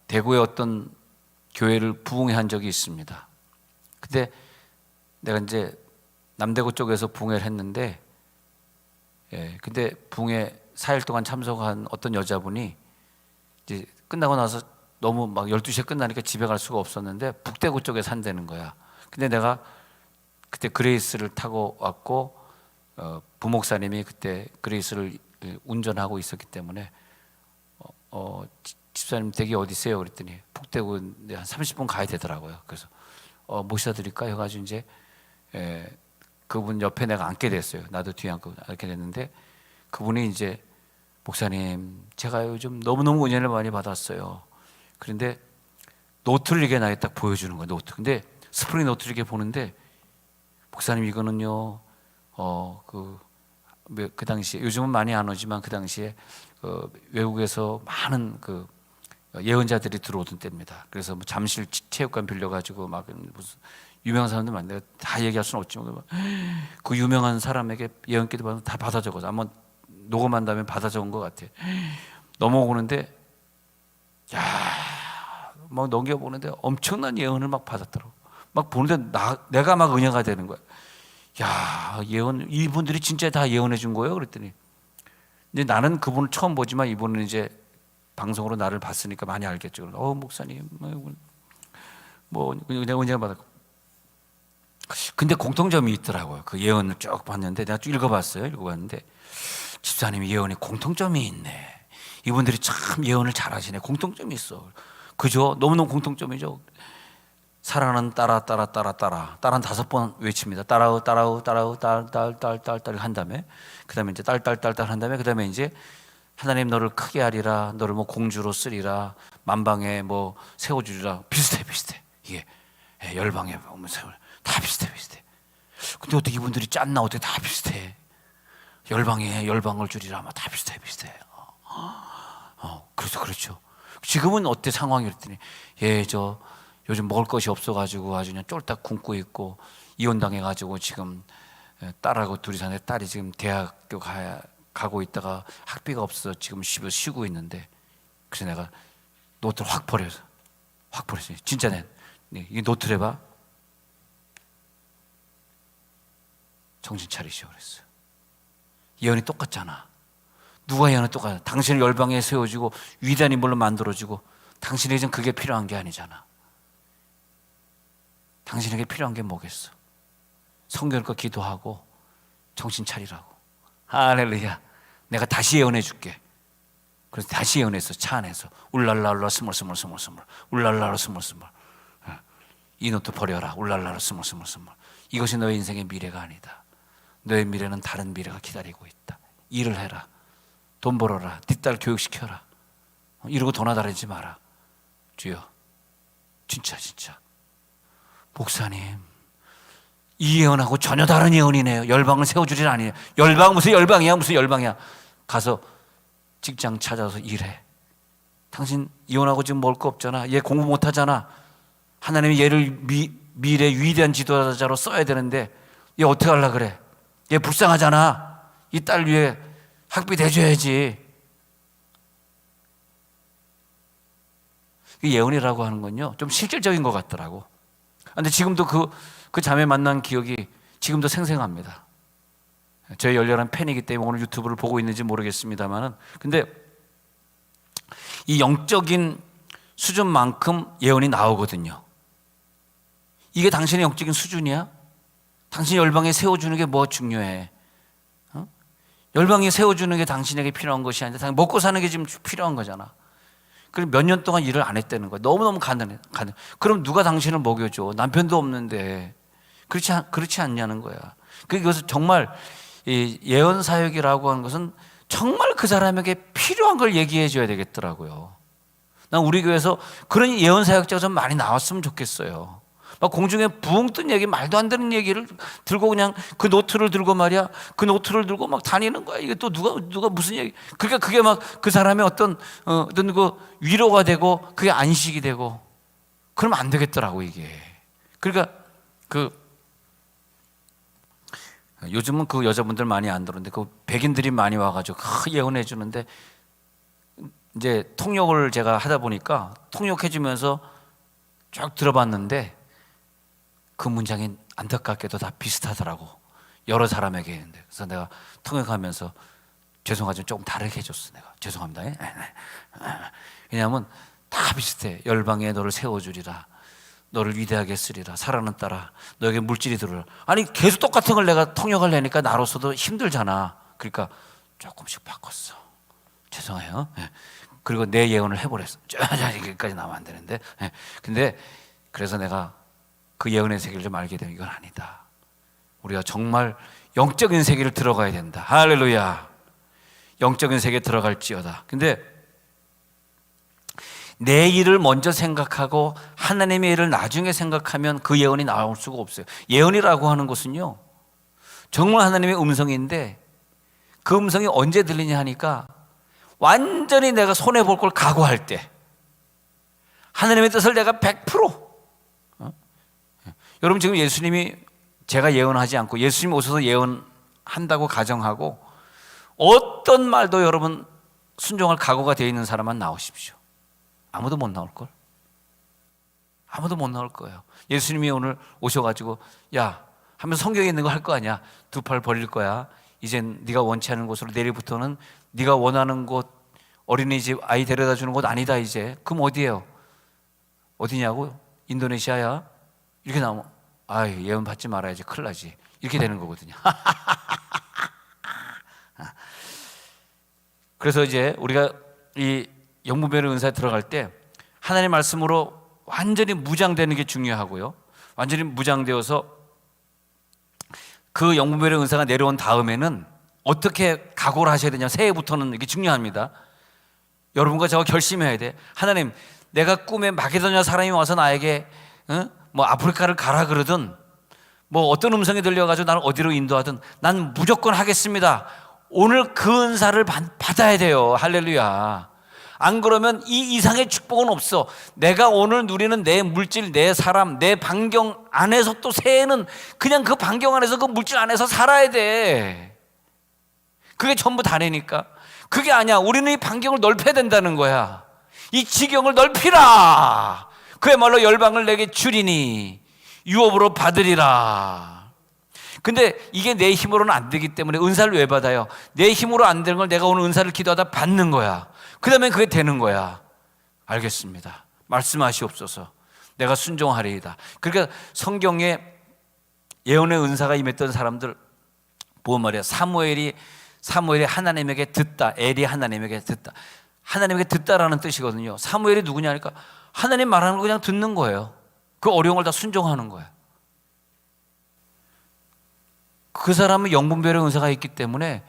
대구의 어떤 교회를 부흥회 한 적이 있습니다. 근데 내가 이제 남대구 쪽에서 부흥회를 했는데, 근데 부흥회 4일 동안 참석한 어떤 여자분이 이제 끝나고 나서 너무 막 12시에 끝나니까 집에 갈 수가 없었는데 북대구 쪽에 산다는 거야. 근데 내가 그때 그레이스를 타고 왔고, 부목사님이 그때 그레이스를 운전하고 있었기 때문에 집사님 댁이 어디세요? 그랬더니 북대구 한 30분 가야 되더라고요. 그래서 모셔다 드릴까 해가지고 이제 그분 옆에 내가 앉게 됐어요. 나도 뒤에 앉게 됐는데, 그분이 이제 목사님, 제가 요즘 너무너무 은혜를 많이 받았어요. 그런데 노트를 이게 나에 딱 보여주는 거예요. 노트. 근데 스프링 노트를 이렇게 보는데, 목사님 이거는요, 그 당시에, 요즘은 많이 안 오지만 그 당시에 외국에서 많은 예언자들이 들어오던 때입니다. 그래서 뭐 잠실 체육관 빌려가지고 막 무슨 유명한 사람들 많은데 다 얘기할 수는 없지만, 그 유명한 사람에게 예언기도 받으면 다 받아 적어서 아마 녹음한 다음에 받아 적은 것 같아. 넘어오는데, 막 넘겨보는데 엄청난 예언을 막 받았더라고. 막 보는데 내가 막 은혜가 되는 거야. 예언, 이분들이 진짜 다 예언해 준 거예요? 그랬더니, 근데 나는 그분을 처음 보지만 이분은 이제 방송으로 나를 봤으니까 많이 알겠죠. 목사님, 뭐 은혜 받았고. 근데 공통점이 있더라고요. 그 예언을 쭉 봤는데, 내가 쭉 읽어봤는데, 집사님이 예언에 공통점이 있네. 이분들이 참 예언을 잘하시네. 공통점이 있어. 그죠? 너무너무 공통점이죠. 사랑은 따라 따라는 5번 외칩니다. 따라우 딸 한 다음에, 그 다음에 이제 딸 한 다음에, 그 다음에 이제 하나님 너를 크게 하리라, 너를 뭐 공주로 쓰리라, 만방에 뭐 세워주리라. 비슷해. 이게 열방에 보면 다 비슷해. 근데 어떻게 이분들이 짰나? 어떻게 다 비슷해? 열방에 열방을 주리라, 다 비슷해. 그래서 그렇죠. 지금은 어때 상황이? 그랬더니, 저 요즘 먹을 것이 없어가지고 아주 그냥 쫄딱 굶고 있고, 이혼당해가지고 지금 딸하고 둘이 사는데, 딸이 지금 대학교 가고 있다가 학비가 없어서 지금 집에서 쉬고 있는데, 그래서 내가 노트를 확 버렸어요. 진짜 이 노트를 해봐. 정신 차리시오 그랬어요. 예언이 똑같잖아. 누가 예언이 똑같아? 당신을 열방에 세워주고 위대한 인물로 만들어주고, 당신에게는 그게 필요한 게 아니잖아. 당신에게 필요한 게 뭐겠어? 성경 읽고 기도하고 정신 차리라고. 할렐루야. 내가 다시 예언해 줄게. 그래서 다시 예언했어. 차 안에서 울랄라 스물 울랄라 스물. 이 노트 버려라. 울랄라 스물. 이것이 너의 인생의 미래가 아니다. 너의 미래는 다른 미래가 기다리고 있다. 일을 해라. 돈 벌어라. 네 딸 교육시켜라. 이러고 도나다니지 마라. 주여, 진짜 목사님, 이 예언하고 전혀 다른 예언이네요. 열방을 세워주질 아니에요. 열방 무슨 열방이야, 무슨 열방이야. 가서 직장 찾아서 일해. 당신 이혼하고 지금 먹을 거 없잖아. 얘 공부 못하잖아. 하나님이 얘를 미래 위대한 지도자로 써야 되는데 얘 어떻게 하려고 그래? 얘 불쌍하잖아. 이 딸 위해 학비 대줘야지. 예언이라고 하는 건요, 좀 실질적인 것 같더라고. 근데 지금도 그 자매 만난 기억이 지금도 생생합니다. 저의 열렬한 팬이기 때문에 오늘 유튜브를 보고 있는지 모르겠습니다만은, 근데 이 영적인 수준만큼 예언이 나오거든요. 이게 당신의 영적인 수준이야? 당신이 열방에 세워주는 게 뭐 중요해? 열방에 세워주는 게 당신에게 필요한 것이 아니라 당신 먹고 사는 게 지금 필요한 거잖아. 그리고 몇 년 동안 일을 안 했다는 거야. 너무너무 가난해. 그럼 누가 당신을 먹여줘? 남편도 없는데. 그렇지 않냐는 거야. 그래서 정말 이 예언 사역이라고 하는 것은 정말 그 사람에게 필요한 걸 얘기해 줘야 되겠더라고요. 난 우리 교회에서 그런 예언 사역자가 좀 많이 나왔으면 좋겠어요. 막 공중에 부흥 뜬 얘기, 말도 안 되는 얘기를 들고 그냥 그 노트를 들고 말이야, 그 노트를 들고 막 다니는 거야. 이게 또 누가 무슨 얘기? 그러니까 그게 막 그 사람의 어떤 그 위로가 되고 그게 안식이 되고 그러면 안 되겠더라고 이게. 그러니까 요즘은 그 여자분들 많이 안 들었는데 그 백인들이 많이 와가지고 예언해 주는데, 이제 통역을 제가 하다 보니까 통역해 주면서 쭉 들어봤는데 그 문장이 안타깝게도 다 비슷하더라고. 여러 사람에게 했는데. 그래서 내가 통역하면서 죄송하지만 조금 다르게 해줬어. 내가 죄송합니다. 왜냐하면 다 비슷해. 열방에 너를 세워주리라, 너를 위대하게 쓰리라, 사랑하는 딸아 너에게 물질이 들어라. 아니 계속 똑같은 걸 내가 통역을 하니까 나로서도 힘들잖아. 그러니까 조금씩 바꿨어. 죄송해요. 그리고 내 예언을 해보랬어. 여기까지 나오면 안 되는데. 근데 그래서 내가 그 예언의 세계를 좀 알게 되면 이건 아니다. 우리가 정말 영적인 세계를 들어가야 된다. 할렐루야. 영적인 세계에 들어갈지어다. 근데 내 일을 먼저 생각하고 하나님의 일을 나중에 생각하면 그 예언이 나올 수가 없어요. 예언이라고 하는 것은요, 정말 하나님의 음성인데 그 음성이 언제 들리냐 하니까 완전히 내가 손해볼 걸 각오할 때, 하나님의 뜻을 내가 100% 여러분 지금 예수님이, 제가 예언하지 않고 예수님이 오셔서 예언한다고 가정하고 어떤 말도 여러분 순종할 각오가 되어 있는 사람만 나오십시오. 아무도 못 나올걸? 아무도 못 나올 거예요. 예수님이 오늘 오셔가지고 야 하면서 성경에 있는 거 할 거 아니야. 두 팔 벌릴 거야. 이젠 네가 원치 않은 곳으로 내일부터는 네가 원하는 곳, 어린이집 아이 데려다 주는 곳 아니다 이제. 그럼 어디예요? 어디냐고? 인도네시아야? 이렇게 나오면 아이 예언 받지 말아야지, 큰일 나지. 이렇게 되는 거거든요. 그래서 이제 우리가 이 영분별의 은사에 들어갈 때 하나님의 말씀으로 완전히 무장되는 게 중요하고요. 완전히 무장되어서 그 영분별의 은사가 내려온 다음에는 어떻게 각오를 하셔야 되냐, 새해부터는 이게 중요합니다. 여러분과 저가 결심해야 돼. 하나님, 내가 꿈에 마게도냐 사람이 와서 나에게 뭐 아프리카를 가라 그러든 뭐 어떤 음성이 들려가지고 나를 어디로 인도하든 난 무조건 하겠습니다. 오늘 그 은사를 받아야 돼요. 할렐루야. 안 그러면 이 이상의 축복은 없어. 내가 오늘 누리는 내 물질, 내 사람, 내 반경 안에서 또 새해는 그냥 그 반경 안에서, 그 물질 안에서 살아야 돼. 그게 전부 다래니까. 그게 아니야. 우리는 이 반경을 넓혀야 된다는 거야. 이 지경을 넓히라. 그야말로 열방을 내게 주리니 유업으로 받으리라. 근데 이게 내 힘으로는 안 되기 때문에 은사를 왜 받아요? 내 힘으로 안 되는 걸 내가 오늘 은사를 기도하다 받는 거야. 그 다음에 그게 되는 거야. 알겠습니다. 말씀하시옵소서. 내가 순종하리이다. 그러니까 성경에 예언의 은사가 임했던 사람들 보면 말이야, 사무엘이 하나님에게 듣다. 엘이 하나님에게 듣다. 하나님에게 듣다라는 뜻이거든요. 사무엘이 누구냐 하니까 하나님 말하는 거 그냥 듣는 거예요. 그 어려운 걸 다 순종하는 거예요. 그 사람은 영분별의 은사가 있기 때문에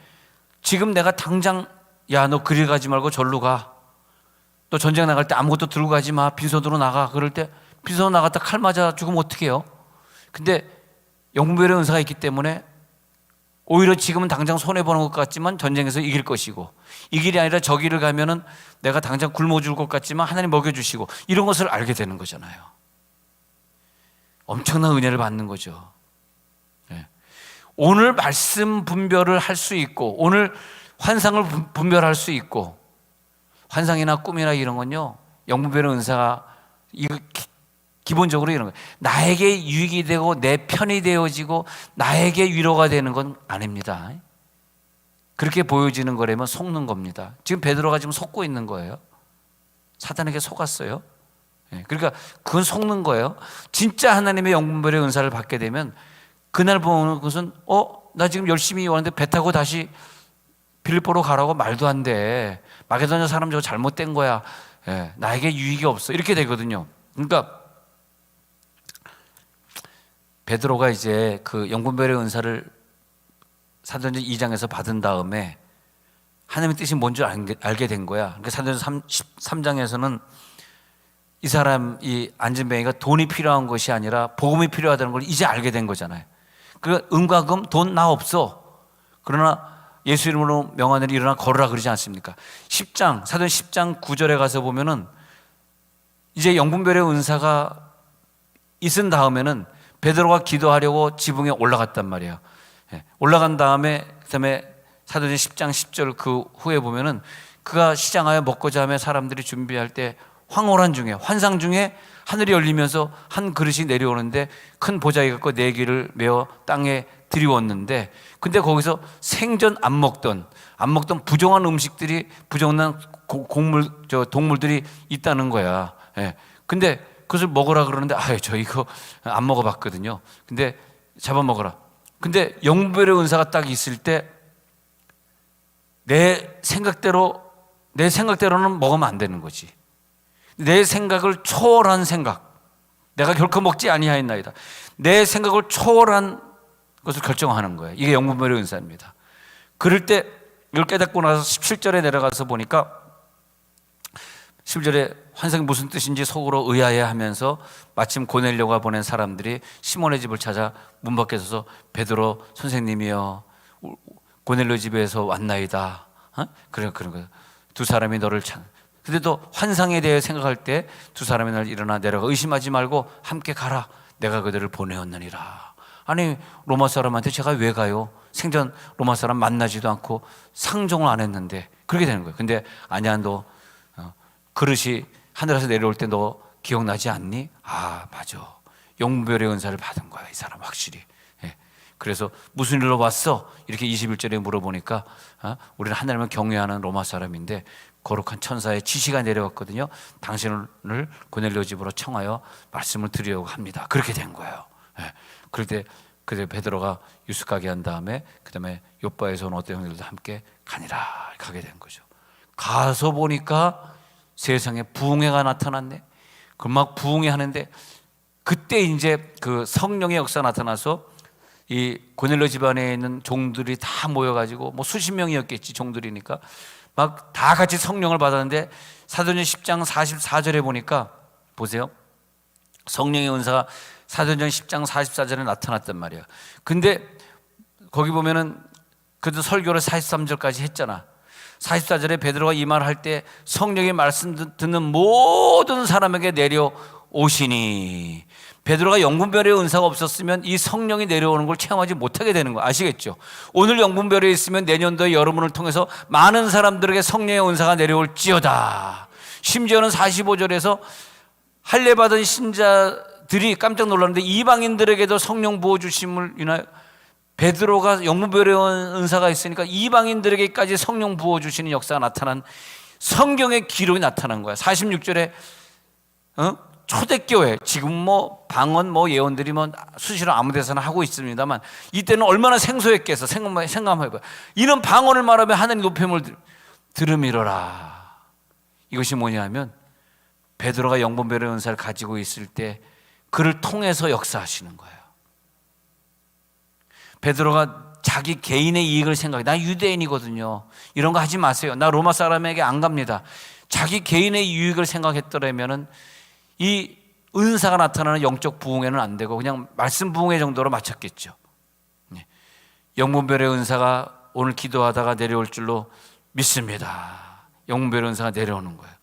지금 내가 당장 야 너 그리 가지 말고 절로 가, 또 전쟁 나갈 때 아무것도 들고 가지 마, 빈손으로 나가. 그럴 때 빈손으로 나갔다 칼 맞아 죽으면 어떡해요? 근데 영분별의 은사가 있기 때문에 오히려 지금은 당장 손해보는 것 같지만 전쟁에서 이길 것이고, 이 길이 아니라 저 길을 가면은 내가 당장 굶어 죽을 것 같지만 하나님 먹여주시고, 이런 것을 알게 되는 거잖아요. 엄청난 은혜를 받는 거죠. 네. 오늘 말씀 분별을 할 수 있고, 오늘 환상을 분별할 수 있고, 환상이나 꿈이나 이런 건요, 영분별의 은사가 이거 기본적으로 이런 거예요. 나에게 유익이 되고 내 편이 되어지고 나에게 위로가 되는 건 아닙니다. 그렇게 보여지는 거라면 속는 겁니다. 지금 베드로가 지금 속고 있는 거예요. 사단에게 속았어요. 그러니까 그건 속는 거예요. 진짜 하나님의 영분별의 은사를 받게 되면 그날 보는 것은 나 지금 열심히 왔는데 배 타고 다시 빌립보로 가라고 말도 안 돼. 마게도냐 사람 저거 잘못된 거야. 나에게 유익이 없어. 이렇게 되거든요. 그러니까 베드로가 이제 그 영분별의 은사를 사도행전 2장에서 받은 다음에 하나님의 뜻이 뭔지 알게 된 거야. 그러니까 사도행전 3장에서는 이 사람, 이 안진뱅이가 돈이 필요한 것이 아니라 복음이 필요하다는 걸 이제 알게 된 거잖아요. 그 은과 금, 돈 나 없어. 그러나 예수 이름으로 명하노니 일어나 걸으라 그러지 않습니까? 10장, 사도행전 10장 9절에 가서 보면은 이제 영분별의 은사가 있은 다음에는 베드로가 기도하려고 지붕에 올라갔단 말이에요. 올라간 다음에 그다음에 사도행전 10장 10절 그 후에 보면은 그가 시장하여 먹고자 하며 사람들이 준비할 때 황홀한 중에, 환상 중에 하늘이 열리면서 한 그릇이 내려오는데 큰 보자기 갖고 네 개를 메어 땅에 들이웠는데, 근데 거기서 생전 안 먹던 부정한 음식들이, 부정한 동물들이 있다는 거야. 근데 그것을 먹으라 그러는데 저 이거 안 먹어봤거든요. 근데 잡아먹어라. 근데 영분별의 은사가 딱 있을 때 내 생각대로는 먹으면 안 되는 거지. 내 생각을 초월한 생각, 내가 결코 먹지 아니하였나이다. 내 생각을 초월한 것을 결정하는 거예요. 이게 영분별의 은사입니다. 그럴 때 이걸 깨닫고 나서 17절에 내려가서 보니까 11절에 환상이 무슨 뜻인지 속으로 의아해하면서 마침 고넬료가 보낸 사람들이 시몬의 집을 찾아 문 밖에 서서 베드로 선생님이여 고넬료 집에서 왔나이다. 그런 거예요. 두 사람이 너를 근데 또 환상에 대해 생각할 때 두 사람이 날 일어나 내려가 의심하지 말고 함께 가라. 내가 그들을 보내었느니라. 아니 로마 사람한테 제가 왜 가요? 생전 로마 사람 만나지도 않고 상종을 안 했는데. 그렇게 되는 거예요. 근데 아니야, 너 그릇이 하늘에서 내려올 때 너 기억나지 않니? 맞아. 영분별의 은사를 받은 거야, 이 사람 확실히. 그래서 무슨 일로 왔어? 이렇게 21절에 물어보니까 우리는 하나님을 경외하는 로마 사람인데 거룩한 천사의 지시가 내려왔거든요. 당신을 고넬료 집으로 청하여 말씀을 드리려고 합니다. 그렇게 된 거예요. 그럴 때 그때 베드로가 유수 가게 한 다음에 그다음에 요바에서 온 어떤 형들도 함께 가게 된 거죠. 가서 보니까 세상에 부흥회가 나타났네. 그 막 부흥회 하는데 그때 이제 그 성령의 역사가 나타나서 이 고넬료 집안에 있는 종들이 다 모여가지고 뭐 수십 명이었겠지, 종들이니까 막 다 같이 성령을 받았는데 사도행전 10장 44절에 보니까 보세요. 성령의 은사가 사도행전 10장 44절에 나타났단 말이야. 근데 거기 보면은 그래도 설교를 43절까지 했잖아. 44절에 베드로가 이 말 할 때 성령의 말씀 듣는 모든 사람에게 내려오시니, 베드로가 영분별의 은사가 없었으면 이 성령이 내려오는 걸 체험하지 못하게 되는 거 아시겠죠? 오늘 영분별에 있으면 내년도에 여러분을 통해서 많은 사람들에게 성령의 은사가 내려올지어다. 심지어는 45절에서 할례 받은 신자들이 깜짝 놀랐는데 이방인들에게도 성령 부어주심을 인하여 베드로가 영분별의 은사가 있으니까 이방인들에게까지 성령 부어주시는 역사가 나타난 성경의 기록이 나타난 거야. 46절에 초대교회, 지금 뭐 방언 뭐 예언들이 뭐 수시로 아무 데서나 하고 있습니다만 이때는 얼마나 생소했겠어. 생각만 해봐요. 이런 방언을 말하며 하나님 높임을 들음이로라. 이것이 뭐냐면 베드로가 영분별의 은사를 가지고 있을 때 그를 통해서 역사하시는 거예요. 베드로가 자기 개인의 이익을 생각해. 나 유대인이거든요. 이런 거 하지 마세요. 나 로마 사람에게 안 갑니다. 자기 개인의 유익을 생각했더라면은 이 은사가 나타나는 영적 부흥에는 안 되고 그냥 말씀 부흥회 정도로 마쳤겠죠. 영분별의 은사가 오늘 기도하다가 내려올 줄로 믿습니다. 영분별의 은사가 내려오는 거예요.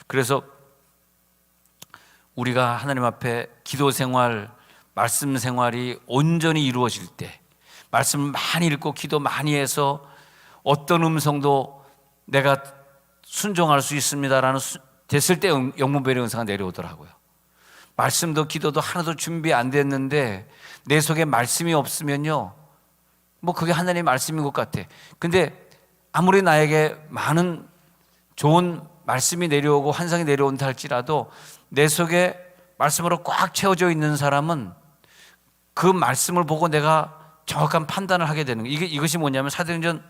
그래서 우리가 하나님 앞에 기도 생활, 말씀 생활이 온전히 이루어질 때, 말씀을 많이 읽고 기도 많이 해서 어떤 음성도 내가 순종할 수 있습니다라는 됐을 때 영분별의 은사가 내려오더라고요. 말씀도 기도도 하나도 준비 안 됐는데 내 속에 말씀이 없으면요, 뭐 그게 하나님의 말씀인 것 같아. 근데 아무리 나에게 많은 좋은 말씀이 내려오고 환상이 내려온다 할지라도 내 속에 말씀으로 꽉 채워져 있는 사람은 그 말씀을 보고 내가 정확한 판단을 하게 되는 거예요. 이것이 뭐냐면 사도행전에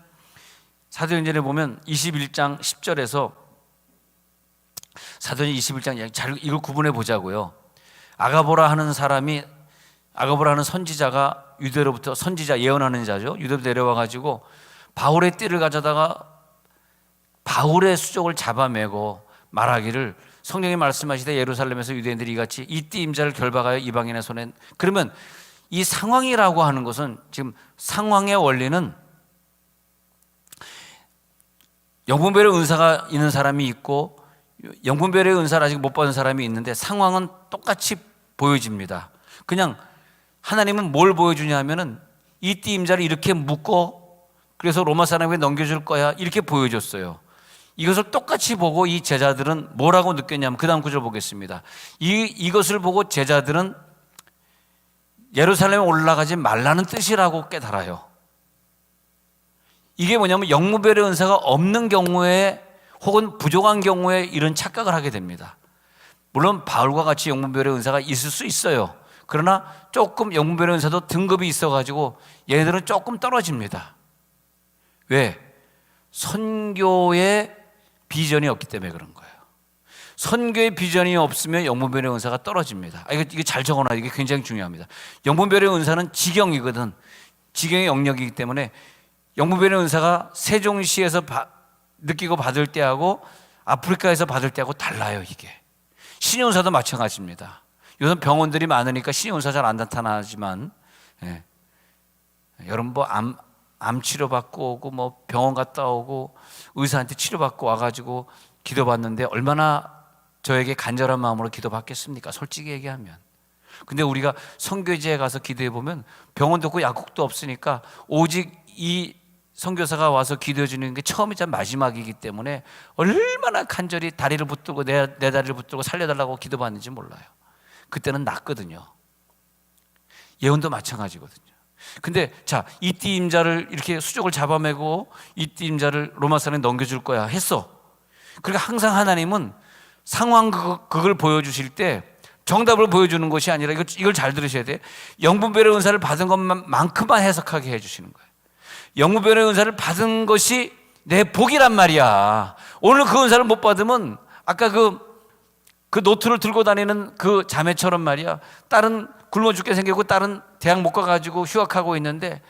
보면 21장 10절에서 사도행전 21장 잘 이걸 구분해 보자고요. 아가보라 하는 선지자가 유대로부터, 선지자 예언하는 자죠, 유대로 내려와 가지고 바울의 띠를 가져다가 바울의 수족을 잡아매고 말하기를, 성령이 말씀하시되 예루살렘에서 유대인들이 이같이 이 띠 임자를 결박하여 이방인의 손에. 그러면 이 상황이라고 하는 것은, 지금 상황의 원리는 영분별의 은사가 있는 사람이 있고 영분별의 은사를 아직 못 받은 사람이 있는데 상황은 똑같이 보여집니다. 그냥 하나님은 뭘 보여주냐 하면은 이 띠 임자를 이렇게 묶어 그래서 로마 사람에게 넘겨줄 거야, 이렇게 보여줬어요. 이것을 똑같이 보고 이 제자들은 뭐라고 느꼈냐면, 그 다음 구절 보겠습니다. 이것을 보고 제자들은 예루살렘에 올라가지 말라는 뜻이라고 깨달아요. 이게 뭐냐면 영분별의 은사가 없는 경우에 혹은 부족한 경우에 이런 착각을 하게 됩니다. 물론 바울과 같이 영분별의 은사가 있을 수 있어요. 그러나 조금 영분별의 은사도 등급이 있어가지고 얘네들은 조금 떨어집니다. 왜? 선교의 비전이 없기 때문에 그런 거예요. 선교의 비전이 없으면 영분별의 은사가 떨어집니다. 이거 잘 적어놔요. 이게 굉장히 중요합니다. 영분별의 은사는 지경이거든. 지경의 영역이기 때문에 영분별의 은사가 세종시에서 느끼고 받을 때하고 아프리카에서 받을 때하고 달라요. 이게 신용사도 마찬가지입니다. 요즘 병원들이 많으니까 신용사 잘 안 나타나지만, 여러분 뭐 암 치료받고 오고 뭐 병원 갔다 오고 의사한테 치료받고 와가지고 기도받는데 얼마나 저에게 간절한 마음으로 기도받겠습니까? 솔직히 얘기하면. 근데 우리가 선교지에 가서 기도해 보면 병원도 없고 약국도 없으니까 오직 이 선교사가 와서 기도해 주는 게 처음이자 마지막이기 때문에 얼마나 간절히 다리를 붙들고 내 다리를 붙들고 살려달라고 기도받는지 몰라요. 그때는 낫거든요. 예언도 마찬가지거든요. 근데 자, 이 띠 임자를 이렇게 수족을 잡아매고 이 띠 임자를 로마 사람에 넘겨줄 거야 했어. 그러니까 항상 하나님은 상황극을 보여주실 때 정답을 보여주는 것이 아니라, 이걸 잘 들으셔야 돼. 영분별의 은사를 받은 것만큼만 해석하게 해주시는 거예요. 영분별의 은사를 받은 것이 내 복이란 말이야. 오늘 그 은사를 못 받으면 아까 그 노트를 들고 다니는 그 자매처럼 말이야, 딸은 굶어 죽게 생기고 딸은 대학 못 가가지고 휴학하고 있는데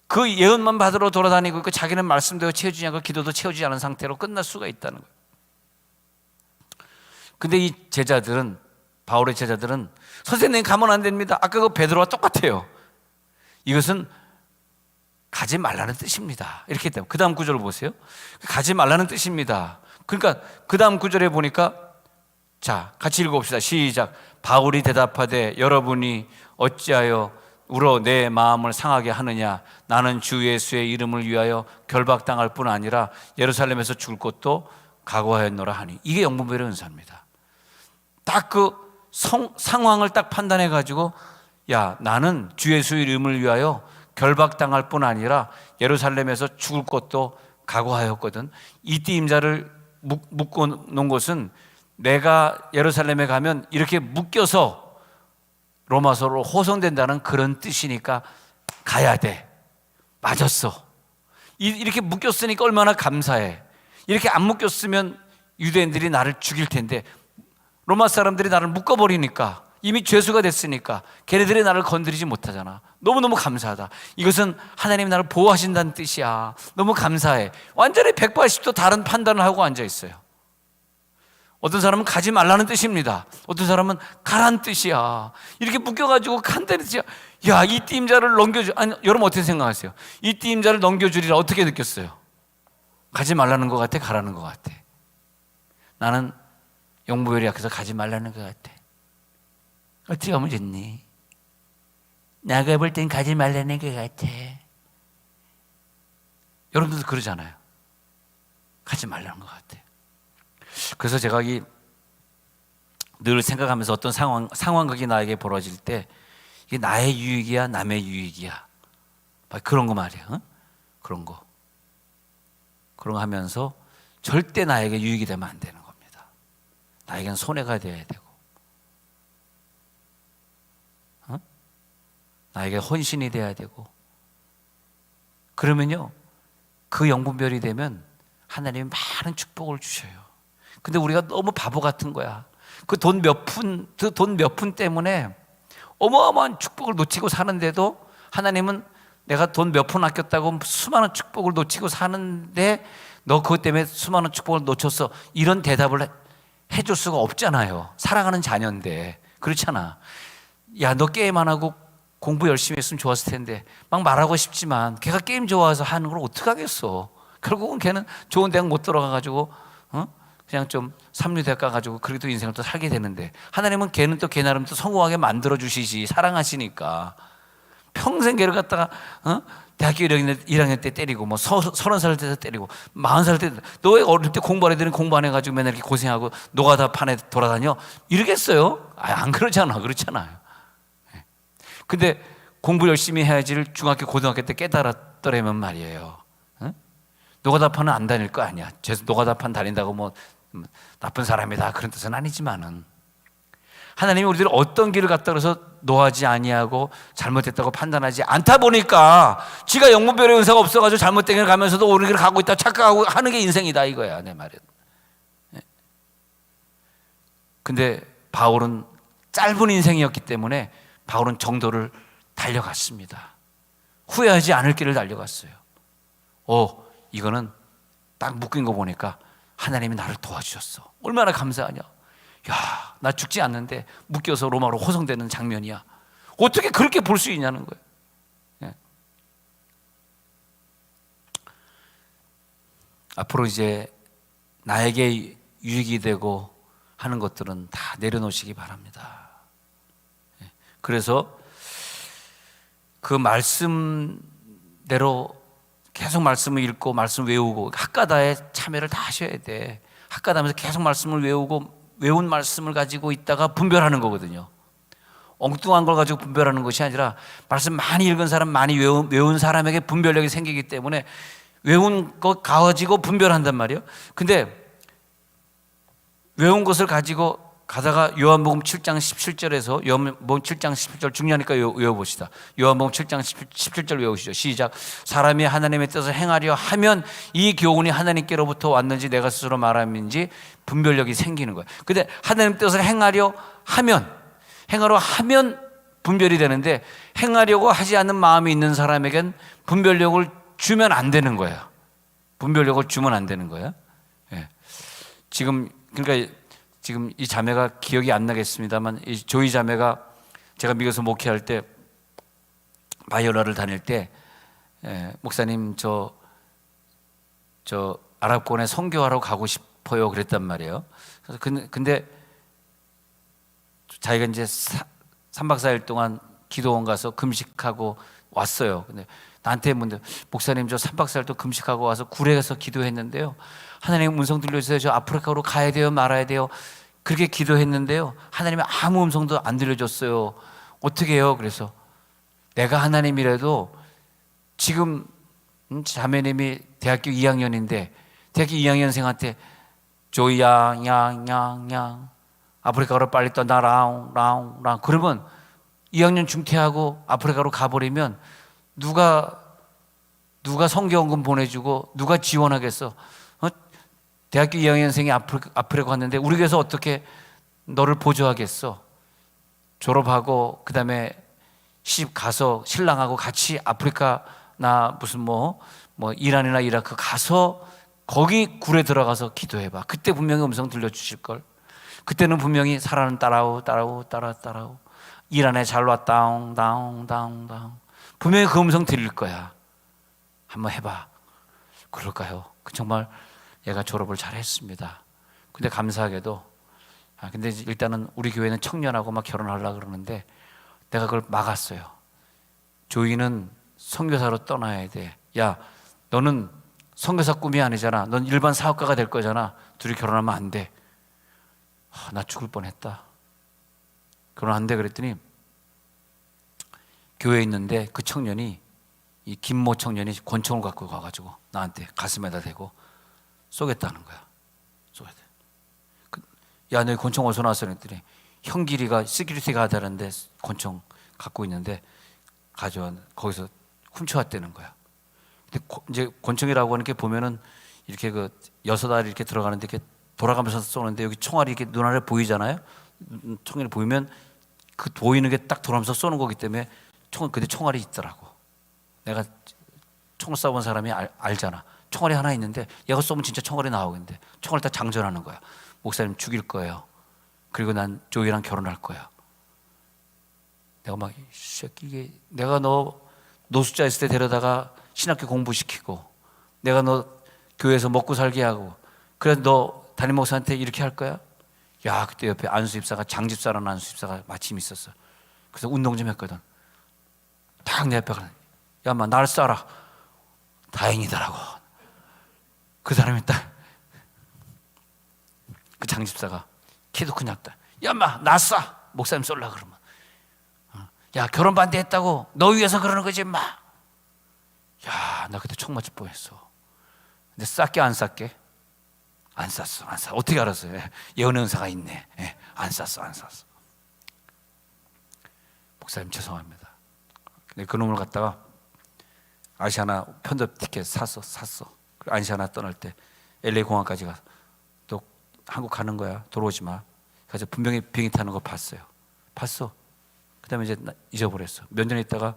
그 예언만 받으러 돌아다니고 있고 자기는 말씀대로 채워주지 않고 기도도 채워주지 않은 상태로 끝날 수가 있다는 거예요. 근데 이 제자들은, 바울의 제자들은, 선생님 가면 안 됩니다. 아까 그 베드로와 똑같아요. 이것은 가지 말라는 뜻입니다. 이렇게 때문에 그 다음 구절을 보세요. 가지 말라는 뜻입니다. 그러니까 그 다음 구절에 보니까, 자, 같이 읽어봅시다. 시작. 바울이 대답하되 여러분이 어찌하여 울어 내 마음을 상하게 하느냐? 나는 주 예수의 이름을 위하여 결박당할 뿐 아니라 예루살렘에서 죽을 것도 각오하였노라 하니. 이게 영분별의 은사입니다. 딱 그 상황을 딱 판단해 가지고, 야, 나는 주 예수의 이름을 위하여 결박당할 뿐 아니라 예루살렘에서 죽을 것도 각오하였거든. 이 띠 임자를 묶어 놓은 것은 내가 예루살렘에 가면 이렇게 묶여서 로마서로 호송된다는 그런 뜻이니까 가야 돼. 맞았어. 이렇게 묶였으니까 얼마나 감사해. 이렇게 안 묶였으면 유대인들이 나를 죽일 텐데 로마 사람들이 나를 묶어버리니까, 이미 죄수가 됐으니까 걔네들이 나를 건드리지 못하잖아. 너무너무 감사하다. 이것은 하나님이 나를 보호하신다는 뜻이야. 너무 감사해. 완전히 180도 다른 판단을 하고 앉아 있어요. 어떤 사람은 가지 말라는 뜻입니다. 어떤 사람은 가라는 뜻이야. 이렇게 묶여가지고 간다는 뜻이야. 야, 이 띠임자를 넘겨주, 아니, 여러분 어떻게 생각하세요? 이 띠임자를 넘겨주리라 어떻게 느꼈어요? 가지 말라는 것 같아? 가라는 것 같아? 나는 영부별이 약해서 가지 말라는 것 같아. 어떻게 하면 좋니? 내가 볼 땐 가지 말라는 것 같아. 여러분들도 그러잖아요. 가지 말라는 것 같아. 그래서 제가 늘 생각하면서 어떤 상황극이 나에게 벌어질 때 이게 나의 유익이야, 남의 유익이야, 그런 거 말이야. 어? 그런 거 하면서 절대 나에게 유익이 되면 안 되는 겁니다. 나에겐 손해가 돼야 되고, 나에게 헌신이 돼야 되고. 그러면요, 그 영분별이 되면 하나님이 많은 축복을 주셔요. 근데 우리가 너무 바보 같은 거야. 그 돈 몇 푼 때문에 어마어마한 축복을 놓치고 사는데도 하나님은 내가 돈 몇 푼 아꼈다고 수많은 축복을 놓치고 사는데 너 그것 때문에 수많은 축복을 놓쳤어, 이런 대답을 해줄 수가 없잖아요. 사랑하는 자녀인데. 그렇잖아. 야, 너 게임 안 하고 공부 열심히 했으면 좋았을 텐데. 막 말하고 싶지만 걔가 게임 좋아해서 하는 걸 어떡하겠어. 결국은 걔는 좋은 대학 못 들어가가지고 그냥 좀 삼류대학 가가지고 그래도 인생을 또 살게 되는데, 하나님은 걔는 또 걔 나름 또 성공하게 만들어 주시지. 사랑하시니까 평생 걔를 갖다가 대학교 1학년 때 때리고, 뭐 30살 때 때리고, 40살 때, 너 왜 어릴 때 공부 안 해더니 공부 안 해가지고 맨날 이렇게 고생하고 노가다 판에 돌아다녀? 이러겠어요? 안 그러잖아. 그렇잖아요. 근데 공부 열심히 해야지를 중학교 고등학교 때 깨달았더라면 말이에요. 노가다판은 안 다닐 거 아니야. 노가다판 다닌다고 뭐 나쁜 사람이다 그런 뜻은 아니지만은, 하나님이 우리들 어떤 길을 갔다 그래서 노하지 아니하고 잘못했다고 판단하지 않다 보니까 지가 영문별의 은사가 없어가지고 잘못된 길을 가면서도 옳은 길을 가고 있다 착각하고 하는 게 인생이다 이거야, 내 말은. 근데 바울은 짧은 인생이었기 때문에 바울은 정도를 달려갔습니다. 후회하지 않을 길을 달려갔어요. 이거는 딱 묶인 거 보니까 하나님이 나를 도와주셨어. 얼마나 감사하냐. 야, 나 죽지 않는데 묶여서 로마로 호송되는 장면이야. 어떻게 그렇게 볼 수 있냐는 거예요. 예. 앞으로 이제 나에게 유익이 되고 하는 것들은 다 내려놓으시기 바랍니다. 예. 그래서 그 말씀대로 계속 말씀을 읽고 말씀 외우고, 학가다에 참여를 다 하셔야 돼. 학가다면서 계속 말씀을 외우고 외운 말씀을 가지고 있다가 분별하는 거거든요. 엉뚱한 걸 가지고 분별하는 것이 아니라 말씀 많이 읽은 사람, 많이 외운 사람에게 분별력이 생기기 때문에 외운 것 가지고 분별한단 말이에요. 근데 외운 것을 가지고 가다가 요한복음 7장 17절에서 요한복음 7장 17절 중요하니까 외워봅시다. 요한복음 7장 17절 외우시죠. 시작. 사람이 하나님의 뜻을 행하려 하면 이 교훈이 하나님께로부터 왔는지 내가 스스로 말함인지 분별력이 생기는 거예요. 근데 하나님의 뜻을 행하려 하면 분별이 되는데, 행하려고 하지 않는 마음이 있는 사람에겐 분별력을 주면 안 되는 거예요. 분별력을 주면 안 되는 거예요. 예. 지금 이 자매가 기억이 안 나겠습니다만, 이 조이 자매가 제가 미국에서 목회할 때, 바이올라를 다닐 때, 목사님 저 아랍권에 선교하러 가고 싶어요 그랬단 말이에요. 그래서 근데 자기가 이제 3박 4일 동안 기도원 가서 금식하고 왔어요. 근데 나한테 묻는데, 목사님 저 3박 4일 동안 금식하고 와서 굴에서 기도했는데요, 하나님 음성 들려주세요. 저 아프리카로 가야 돼요 말아야 돼요. 그렇게 기도했는데요, 하나님이 아무 음성도 안 들려줬어요. 어떻게 해요? 그래서 내가 하나님이라도 지금 자매님이 대학교 2학년인데 대학교 2학년생한테 조이야 양 아프리카로 빨리 떠나 라웅 그러면 2학년 중퇴하고 아프리카로 가버리면 누가 성경금 보내주고 누가 지원하겠어? 대학교 2학년생이 아프리카 갔는데 우리 교회에서 어떻게 너를 보조하겠어? 졸업하고 그 다음에 시집 가서 신랑하고 같이 아프리카나 무슨 뭐 이란이나 이라크 가서 거기 굴에 들어가서 기도해봐. 그때 분명히 음성 들려주실걸. 그때는 분명히 사라는 따라오. 일 안에 잘 왔다옹 다옹. 분명히 그 음성 들릴 거야. 한번 해봐. 그럴까요? 정말 얘가 졸업을 잘했습니다. 근데 감사하게도 근데 일단은 우리 교회는 청년하고 막 결혼하려고 그러는데 내가 그걸 막았어요. 조이는 선교사로 떠나야 돼. 야, 너는 선교사 꿈이 아니잖아. 넌 일반 사업가가 될 거잖아. 둘이 결혼하면 안 돼. 나 죽을 뻔했다. 결혼 안 돼 그랬더니 교회에 있는데 그 청년이, 이 김모 청년이 권총을 갖고 가가지고 나한테 가슴에다 대고 쏘겠다는 거야. 쏘겠다. 야, 너 권총 어디서 나왔어? 그랬더니 형길이가 시큐리티 가다는데 권총 갖고 있는데 가져와, 거기서 훔쳐왔다는 거야. 근데 이제 권총이라고 하는 게 보면은 이렇게 그 여섯 알이 이렇게 들어가는데 이렇게 돌아가면서 쏘는데 여기 총알이 이렇게 눈알에 보이잖아요. 총알이 보이면 그 보이는 게 딱 돌아가면서 쏘는 거기 때문에 근데 총알이 있더라고. 내가 총을 쏴본 사람이 알잖아. 총알이 하나 있는데 얘가 쏘면 진짜 총알이 나오겠는데 총알을 다 장전하는 거야. 목사님 죽일 거예요. 그리고 난 조이랑 결혼할 거야. 내가 막, 이 새끼, 이게 내가 너 노숙자 있을 때 데려다가 신학교 공부시키고 내가 너 교회에서 먹고 살게 하고 그래서 너 담임 목사한테 이렇게 할 거야? 야, 그때 옆에 안수 집사가, 장집사라는 안수 집사가 마침 있었어. 그래서 운동 좀 했거든. 딱 내 앞에 가는, 야, 인마 날 쏴라. 다행이더라고. 그 사람이 딱, 그 장집사가 키도 큰 약다. 야, 인마 나 쏴. 목사님 쏠라 그러면. 야, 결혼 반대했다고 너 위해서 그러는 거지 인마. 야, 나 그때 총 맞을 뻔했어. 근데 쐈게 안 쐈게? 안 쐈어. 어떻게 알았어요? 예언의 은사가 있네. 안 쐈어. 목사님 죄송합니다. 근데 그놈을 갖다가 아시아나 편접 티켓 샀어. 그리고 아시아나 떠날 때 LA 공항까지 가서 또 한국 가는 거야. 돌아오지 마. 그래서 분명히 비행기 타는 거 봤어. 그 다음에 이제 잊어버렸어. 몇 년 있다가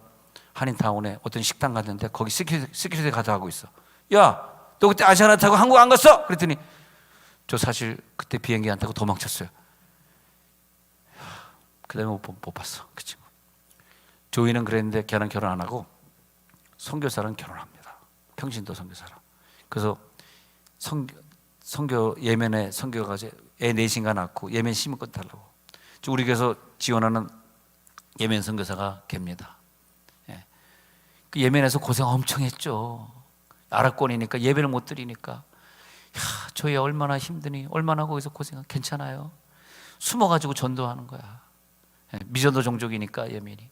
한인타운에 어떤 식당 갔는데 거기 시큐리티 가드 하고 있어. 야, 너 그때 아시아나 타고 한국 안 갔어? 그랬더니 저 사실 그때 비행기 안 타고 도망쳤어요. 그 다음에 못 봤어. 그 친구. 조이는 그랬는데 걔는 결혼 안 하고 선교사랑 결혼합니다. 평신도 선교사랑. 그래서 선교 예멘에 선교 가서 애 넷인가 낳고 예멘 시민권 달라고. 우리 교회에서 지원하는 예멘 선교사가 걔입니다. 그 예멘에서 고생 엄청 했죠. 아랍권이니까 예배를 못 드리니까. 야, 저희 얼마나 힘드니, 얼마나 거기서 고생하. 괜찮아요. 숨어가지고 전도하는 거야. 미전도 종족이니까 예멘이.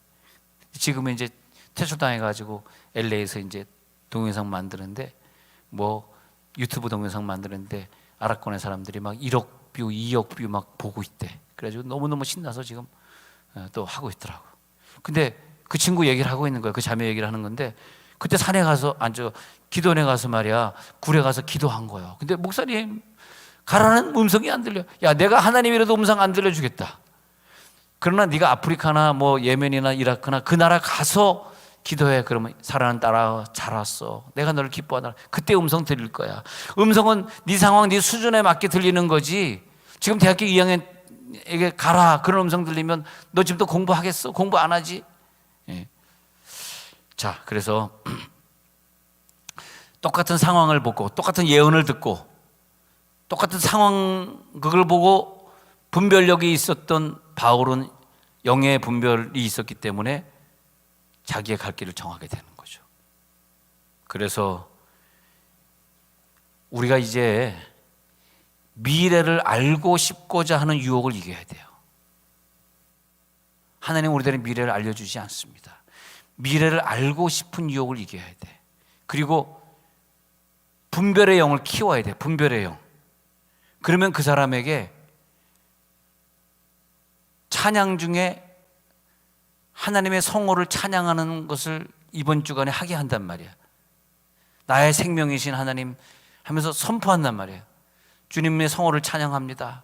지금은 이제 퇴출당해가지고 LA에서 이제 동영상 만드는데, 뭐 유튜브 동영상 만드는데 아랍권의 사람들이 막 1억 뷰, 2억 뷰 막 보고 있대. 그래가지고 너무너무 신나서 지금 또 하고 있더라고. 근데 그 친구 얘기를 하고 있는 거야. 그 자매 얘기를 하는 건데, 그때 산에 가서 기도원에 가서 말이야, 굴에 가서 기도한 거예요. 근데 목사님 가라는 음성이 안 들려. 야, 내가 하나님이라도 음성 안 들려주겠다. 그러나 네가 아프리카나 뭐 예멘이나 이라크나 그 나라 가서 기도해. 그러면 사라는 따라 잘 왔어. 내가 너를 기뻐하다. 그때 음성 들릴 거야. 음성은 네 상황, 네 수준에 맞게 들리는 거지. 지금 대학교 2학년에게 가라. 그런 음성 들리면 너 지금 또 공부하겠어? 공부 안 하지? 자, 그래서 똑같은 상황을 보고 똑같은 예언을 듣고 똑같은 상황 그걸 보고 분별력이 있었던 바울은 영의 분별이 있었기 때문에 자기의 갈 길을 정하게 되는 거죠. 그래서 우리가 이제 미래를 알고 싶고자 하는 유혹을 이겨야 돼요. 하나님은 우리들의 미래를 알려주지 않습니다. 미래를 알고 싶은 유혹을 이겨야 돼. 그리고 분별의 영을 키워야 돼. 분별의 영. 그러면 그 사람에게 찬양 중에 하나님의 성호를 찬양하는 것을 이번 주간에 하게 한단 말이야. 나의 생명이신 하나님 하면서 선포한단 말이에요. 주님의 성호를 찬양합니다.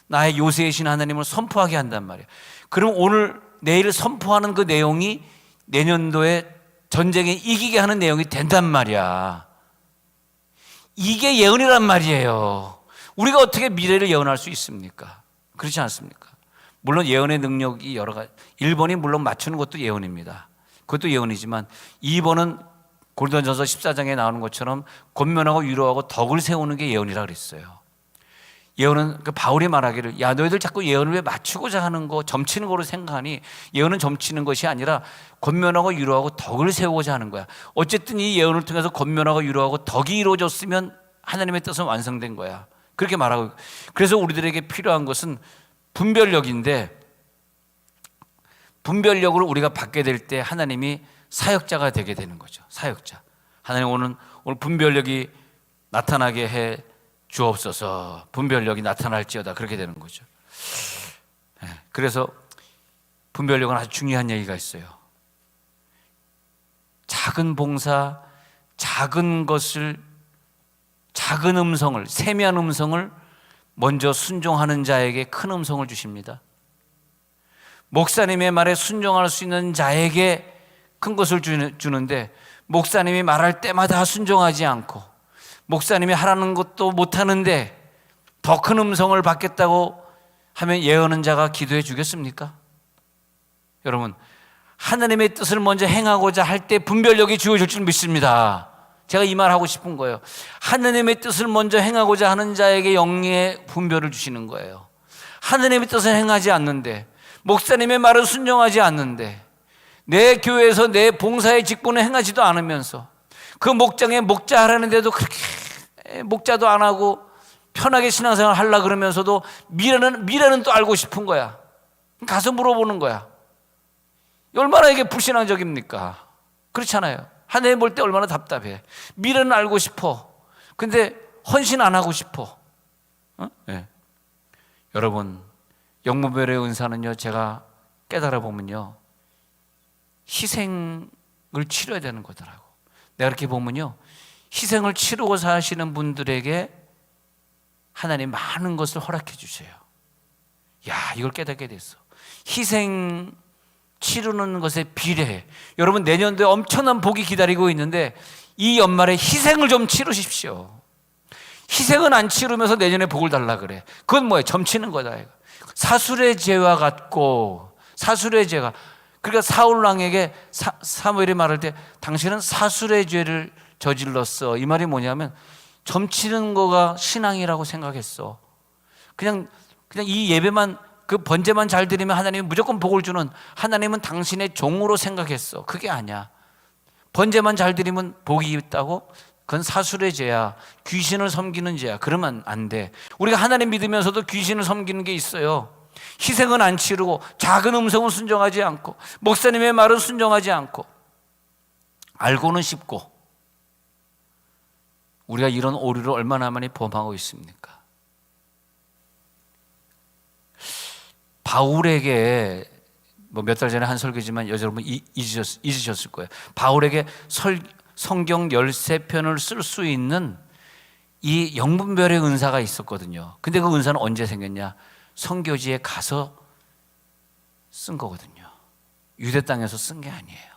나의 요새이신 하나님을 선포하게 한단 말이에요. 그럼 오늘 내일 선포하는 그 내용이 내년도에 전쟁에 이기게 하는 내용이 된단 말이야. 이게 예언이란 말이에요. 우리가 어떻게 미래를 예언할 수 있습니까? 그렇지 않습니까? 물론 예언의 능력이 여러 가지, 1번이 물론 맞추는 것도 예언입니다. 그것도 예언이지만 2번은 고린도전서 14장에 나오는 것처럼 권면하고 위로하고 덕을 세우는 게 예언이라 그랬어요. 예언은 그 바울이 말하기를, 야 너희들 자꾸 예언을 왜 맞추고자 하는 거, 점치는 거로 생각하니, 예언은 점치는 것이 아니라 권면하고 위로하고 덕을 세우고자 하는 거야. 어쨌든 이 예언을 통해서 권면하고 위로하고 덕이 이루어졌으면 하나님의 뜻은 완성된 거야. 그렇게 말하고, 그래서 우리들에게 필요한 것은 분별력인데, 분별력을 우리가 받게 될 때 하나님이 사역자가 되게 되는 거죠. 사역자. 하나님 오늘 분별력이 나타나게 해 주옵소서. 분별력이 나타날지어다. 그렇게 되는 거죠. 그래서 분별력은 아주 중요한 얘기가 있어요. 작은 봉사, 작은 것을, 작은 음성을, 세미한 음성을 먼저 순종하는 자에게 큰 음성을 주십니다. 목사님의 말에 순종할 수 있는 자에게 큰 것을 주는데, 목사님이 말할 때마다 순종하지 않고 목사님이 하라는 것도 못하는데 더 큰 음성을 받겠다고 하면 예언하는 자가 기도해 주겠습니까? 여러분, 하나님의 뜻을 먼저 행하고자 할 때 분별력이 주어질 줄 믿습니다. 제가 이 말 하고 싶은 거예요. 하나님의 뜻을 먼저 행하고자 하는 자에게 영의 분별을 주시는 거예요. 하나님의 뜻을 행하지 않는데, 목사님의 말을 순종하지 않는데, 내 교회에서 내 봉사의 직분을 행하지도 않으면서 그 목장에 목자하라는데도 그렇게 목자도 안 하고 편하게 신앙생활 하려고 그러면서도 미래는 또 알고 싶은 거야. 가서 물어보는 거야. 얼마나 이게 불신앙적입니까? 그렇잖아요. 하나님 볼 때 얼마나 답답해. 미래는 알고 싶어. 근데 헌신 안 하고 싶어. 네. 여러분, 영분별의 은사는요, 제가 깨달아 보면요, 희생을 치러야 되는 거더라고. 내가 이렇게 보면요, 희생을 치르고 사시는 분들에게 하나님 많은 것을 허락해 주세요. 야, 이걸 깨닫게 됐어. 희생 치르는 것에 비례해. 여러분, 내년도에 엄청난 복이 기다리고 있는데 이 연말에 희생을 좀 치르십시오. 희생은 안 치르면서 내년에 복을 달라 그래. 그건 뭐예요? 점치는 거다. 사술의 죄와 같고, 사술의 죄가, 그러니까 사울 왕에게 사무엘이 말할 때 당신은 사술의 죄를 저질렀어. 이 말이 뭐냐면 점치는 거가 신앙이라고 생각했어. 그냥 이 예배만, 그 번제만 잘 드리면 하나님이 무조건 복을 주는, 하나님은 당신의 종으로 생각했어. 그게 아니야. 번제만 잘 드리면 복이 있다고? 그건 사술의 죄야. 귀신을 섬기는 죄야. 그러면 안 돼. 우리가 하나님 믿으면서도 귀신을 섬기는 게 있어요. 희생은 안 치르고, 작은 음성은 순종하지 않고, 목사님의 말은 순종하지 않고, 알고는 쉽고. 우리가 이런 오류를 얼마나 많이 범하고 있습니까? 바울에게, 몇 달 전에 한 설교지만 여러분 잊으셨을 거예요. 바울에게 성경 13편을 쓸 수 있는 이 영분별의 은사가 있었거든요. 근데 그 은사는 언제 생겼냐? 선교지에 가서 쓴 거거든요. 유대 땅에서 쓴 게 아니에요.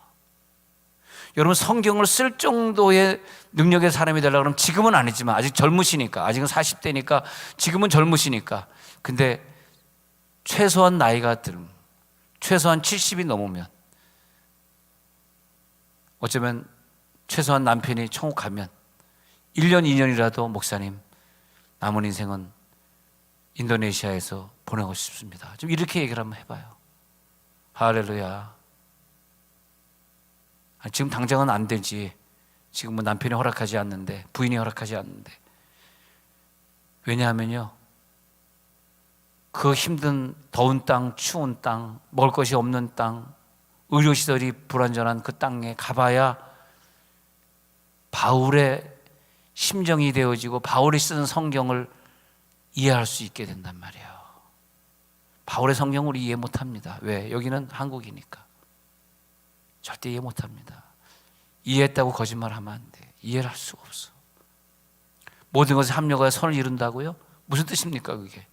여러분, 성경을 쓸 정도의 능력의 사람이 되려고 그러면 지금은 아니지만, 아직 젊으시니까, 아직은 40대니까, 지금은 젊으시니까. 근데 최소한 나이가 들면, 최소한 70이 넘으면, 어쩌면 최소한 남편이 천국 가면 1년, 2년이라도 목사님, 남은 인생은 인도네시아에서 보내고 싶습니다. 좀 이렇게 얘기를 한번 해봐요. 할렐루야. 지금 당장은 안 되지. 지금 뭐 남편이 허락하지 않는데, 부인이 허락하지 않는데. 왜냐하면요, 그 힘든 더운 땅, 추운 땅, 먹을 것이 없는 땅, 의료시설이 불완전한 그 땅에 가봐야 바울의 심정이 되어지고 바울이 쓰는 성경을 이해할 수 있게 된단 말이에요. 바울의 성경을 이해 못합니다. 왜? 여기는 한국이니까. 절대 이해 못합니다. 이해했다고 거짓말하면 안 돼. 이해를 할 수가 없어. 모든 것에 합력하여 선을 이룬다고요? 무슨 뜻입니까 그게?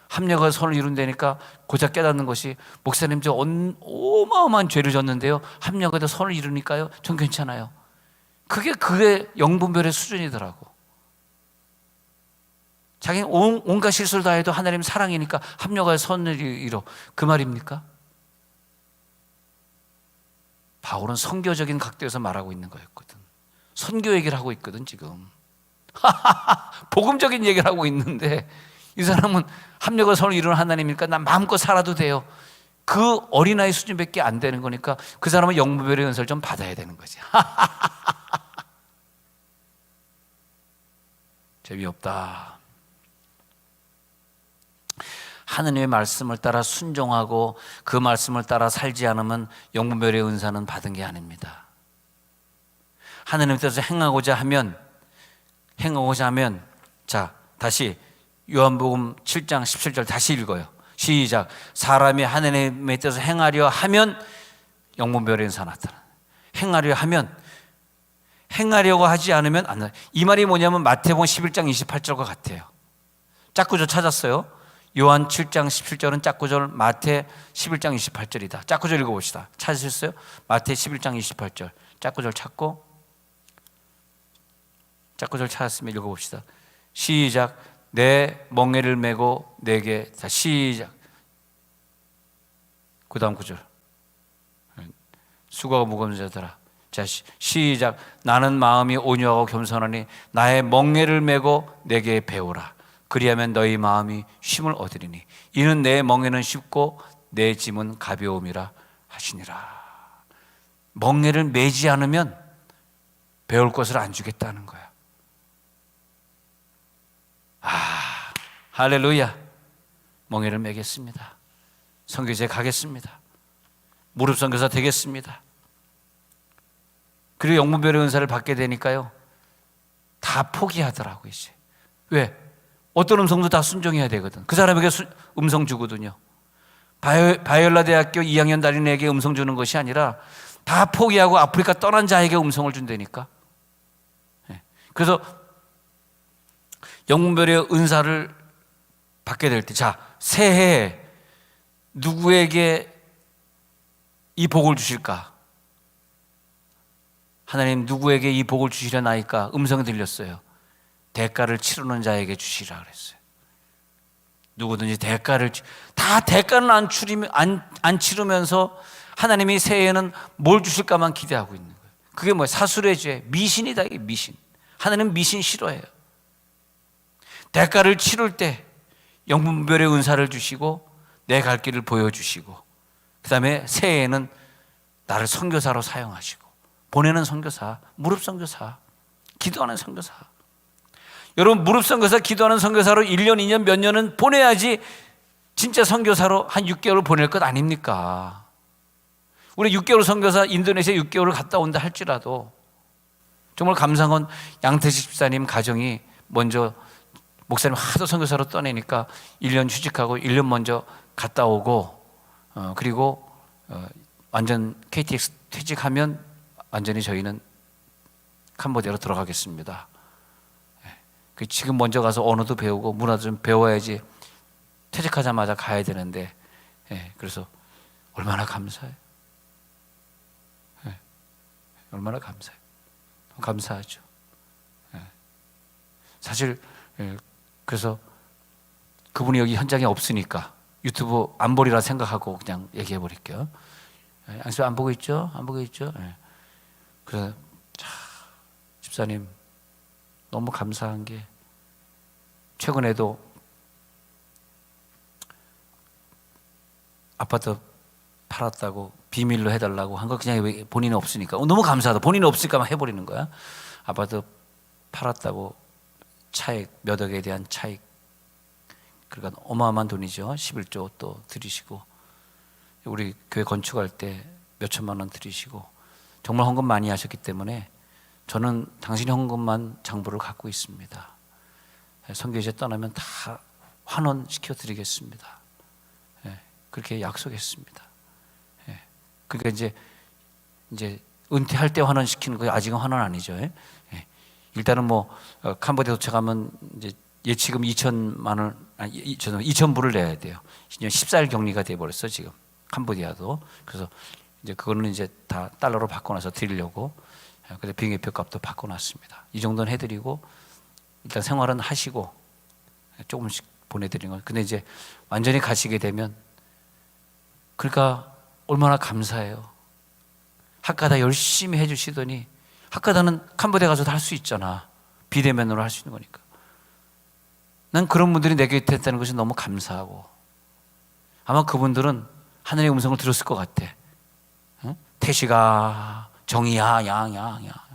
합력하여 선을 이룬다니까 고작 깨닫는 것이, 목사님 저 어마어마한 죄를 졌는데요, 합력하여 선을 이루니까요 전 괜찮아요. 그게 영분별의 수준이더라고. 자기는 온갖 실수를 다 해도 하나님 사랑이니까 합력하여 선을 이뤄. 그 말입니까? 바울은 선교적인 각도에서 말하고 있는 거였거든. 선교 얘기를 하고 있거든 지금. 복음적인 얘기를 하고 있는데 이 사람은 합력과 선을 이루는 하나님이니까 난 마음껏 살아도 돼요. 그 어린아이 수준밖에 안 되는 거니까 그 사람은 영분별의 은사를 좀 받아야 되는 거지. 재미없다. 하느님의 말씀을 따라 순종하고 그 말씀을 따라 살지 않으면 영분별의 은사는 받은 게 아닙니다. 하느님 뜻을 행하고자 하면 자, 다시 요한복음 7장 17절 다시 읽어요. 시작. 사람이 하느님의 뜻을 행하려 하면 영분별의 은사 나타나. 행하려고 하지 않으면 안 나. 이 말이 뭐냐면 마태복음 11장 28절과 같아요. 짝구절 찾았어요? 요한 7장 17절은 짝구절, 마태 11장 28절이다. 짝구절 읽어봅시다. 찾으셨어요? 마태 11장 28절. 짝구절 찾고, 짝구절 찾았으면 읽어봅시다. 시작. 내 멍에를 메고 내게, 자, 시작. 그 다음 구절. 수고가 무거운 자들아. 자, 시작. 나는 마음이 온유하고 겸손하니 나의 멍에를 메고 내게 배우라. 그리하면 너희 마음이 쉼을 얻으리니 이는 내 멍에는 쉽고 내 짐은 가벼움이라 하시니라. 멍에를 메지 않으면 배울 것을 안 주겠다는 거야. 할렐루야. 멍에를 메겠습니다. 선교지에 가겠습니다. 무릎 선교사 되겠습니다. 그리고 영분별의 은사를 받게 되니까요, 다 포기하더라고요. 이제. 왜? 어떤 음성도 다 순종해야 되거든. 그 사람에게 음성 주거든요. 바이올라 대학교 2학년 달인에게 음성 주는 것이 아니라 다 포기하고 아프리카 떠난 자에게 음성을 준다니까. 그래서 영분별의 은사를 받게 될 때, 자, 새해에 누구에게 이 복을 주실까? 하나님 누구에게 이 복을 주시려나이까? 음성이 들렸어요. 대가를 치르는 자에게 주시라 그랬어요. 누구든지 다 대가는 안 치르면서 하나님이 새해에는 뭘 주실까만 기대하고 있는 거예요. 그게 뭐예요? 사술의 죄, 미신이다. 이게 미신. 하나님은 미신 싫어해요. 대가를 치를 때 영분별의 은사를 주시고 내 갈 길을 보여주시고, 그 다음에 새해에는 나를 선교사로 사용하시고, 보내는 선교사, 무릎 선교사, 기도하는 선교사. 여러분, 무릎 선교사, 기도하는 선교사로 1년, 2년, 몇 년은 보내야지 진짜 선교사로 한 6개월을 보낼 것 아닙니까? 우리 6개월 선교사 인도네시아 6개월을 갔다 온다 할지라도 정말 감사한 건 양태식 집사님 가정이 먼저 목사님 하도 선교사로 떠내니까 1년 휴직하고 1년 먼저 갔다 오고, 그리고 완전 KTX 퇴직하면 완전히 저희는 캄보디아로 들어가겠습니다. 지금 먼저 가서 언어도 배우고 문화도 좀 배워야지 퇴직하자마자 가야 되는데, 그래서 얼마나 감사해요. 얼마나 감사해요. 감사하죠. 사실 그래서 그분이 여기 현장에 없으니까 유튜브 안 보리라 생각하고 그냥 얘기해 버릴게요. 양수 안 보고 있죠? 안 보고 있죠? 그래서 집사님 너무 감사한 게, 최근에도 아파트 팔았다고 비밀로 해달라고 한 거 그냥 본인이 없으니까 너무 감사하다. 본인이 없으니까 막 해버리는 거야. 아파트 팔았다고 차익, 몇 억에 대한 차익, 그러니까 어마어마한 돈이죠. 11조 또 들이시고, 우리 교회 건축할 때 몇 천만 원 들이시고, 정말 헌금 많이 하셨기 때문에 저는 당신의 헌금만 장부를 갖고 있습니다. 선교지에 떠나면 다 환원시켜 드리겠습니다. 그렇게 약속했습니다. 그러니까 이제 은퇴할 때 환원시키는 거 아직은 환원 아니죠. 일단은 뭐 캄보디아 도착하면 이제 예치금 2천만 원, 2,000불을 내야 돼요. 14일 격리가 돼 버렸어 지금 캄보디아도. 그래서 이제 그거는 이제 다 달러로 바꿔놔서 드리려고. 근데 비행기표 값도 바꿔놨습니다. 이 정도는 해드리고 일단 생활은 하시고, 조금씩 보내드리는 거예요. 근데 이제 완전히 가시게 되면, 그러니까 얼마나 감사해요. 학가다 열심히 해주시더니, 학가다는 캄보디아 가서도 할 수 있잖아. 비대면으로 할 수 있는 거니까. 난 그런 분들이 내 곁에 있다는 것이 너무 감사하고, 아마 그분들은 하늘의 음성을 들었을 것 같아. 응? 태시가 정이야 양양양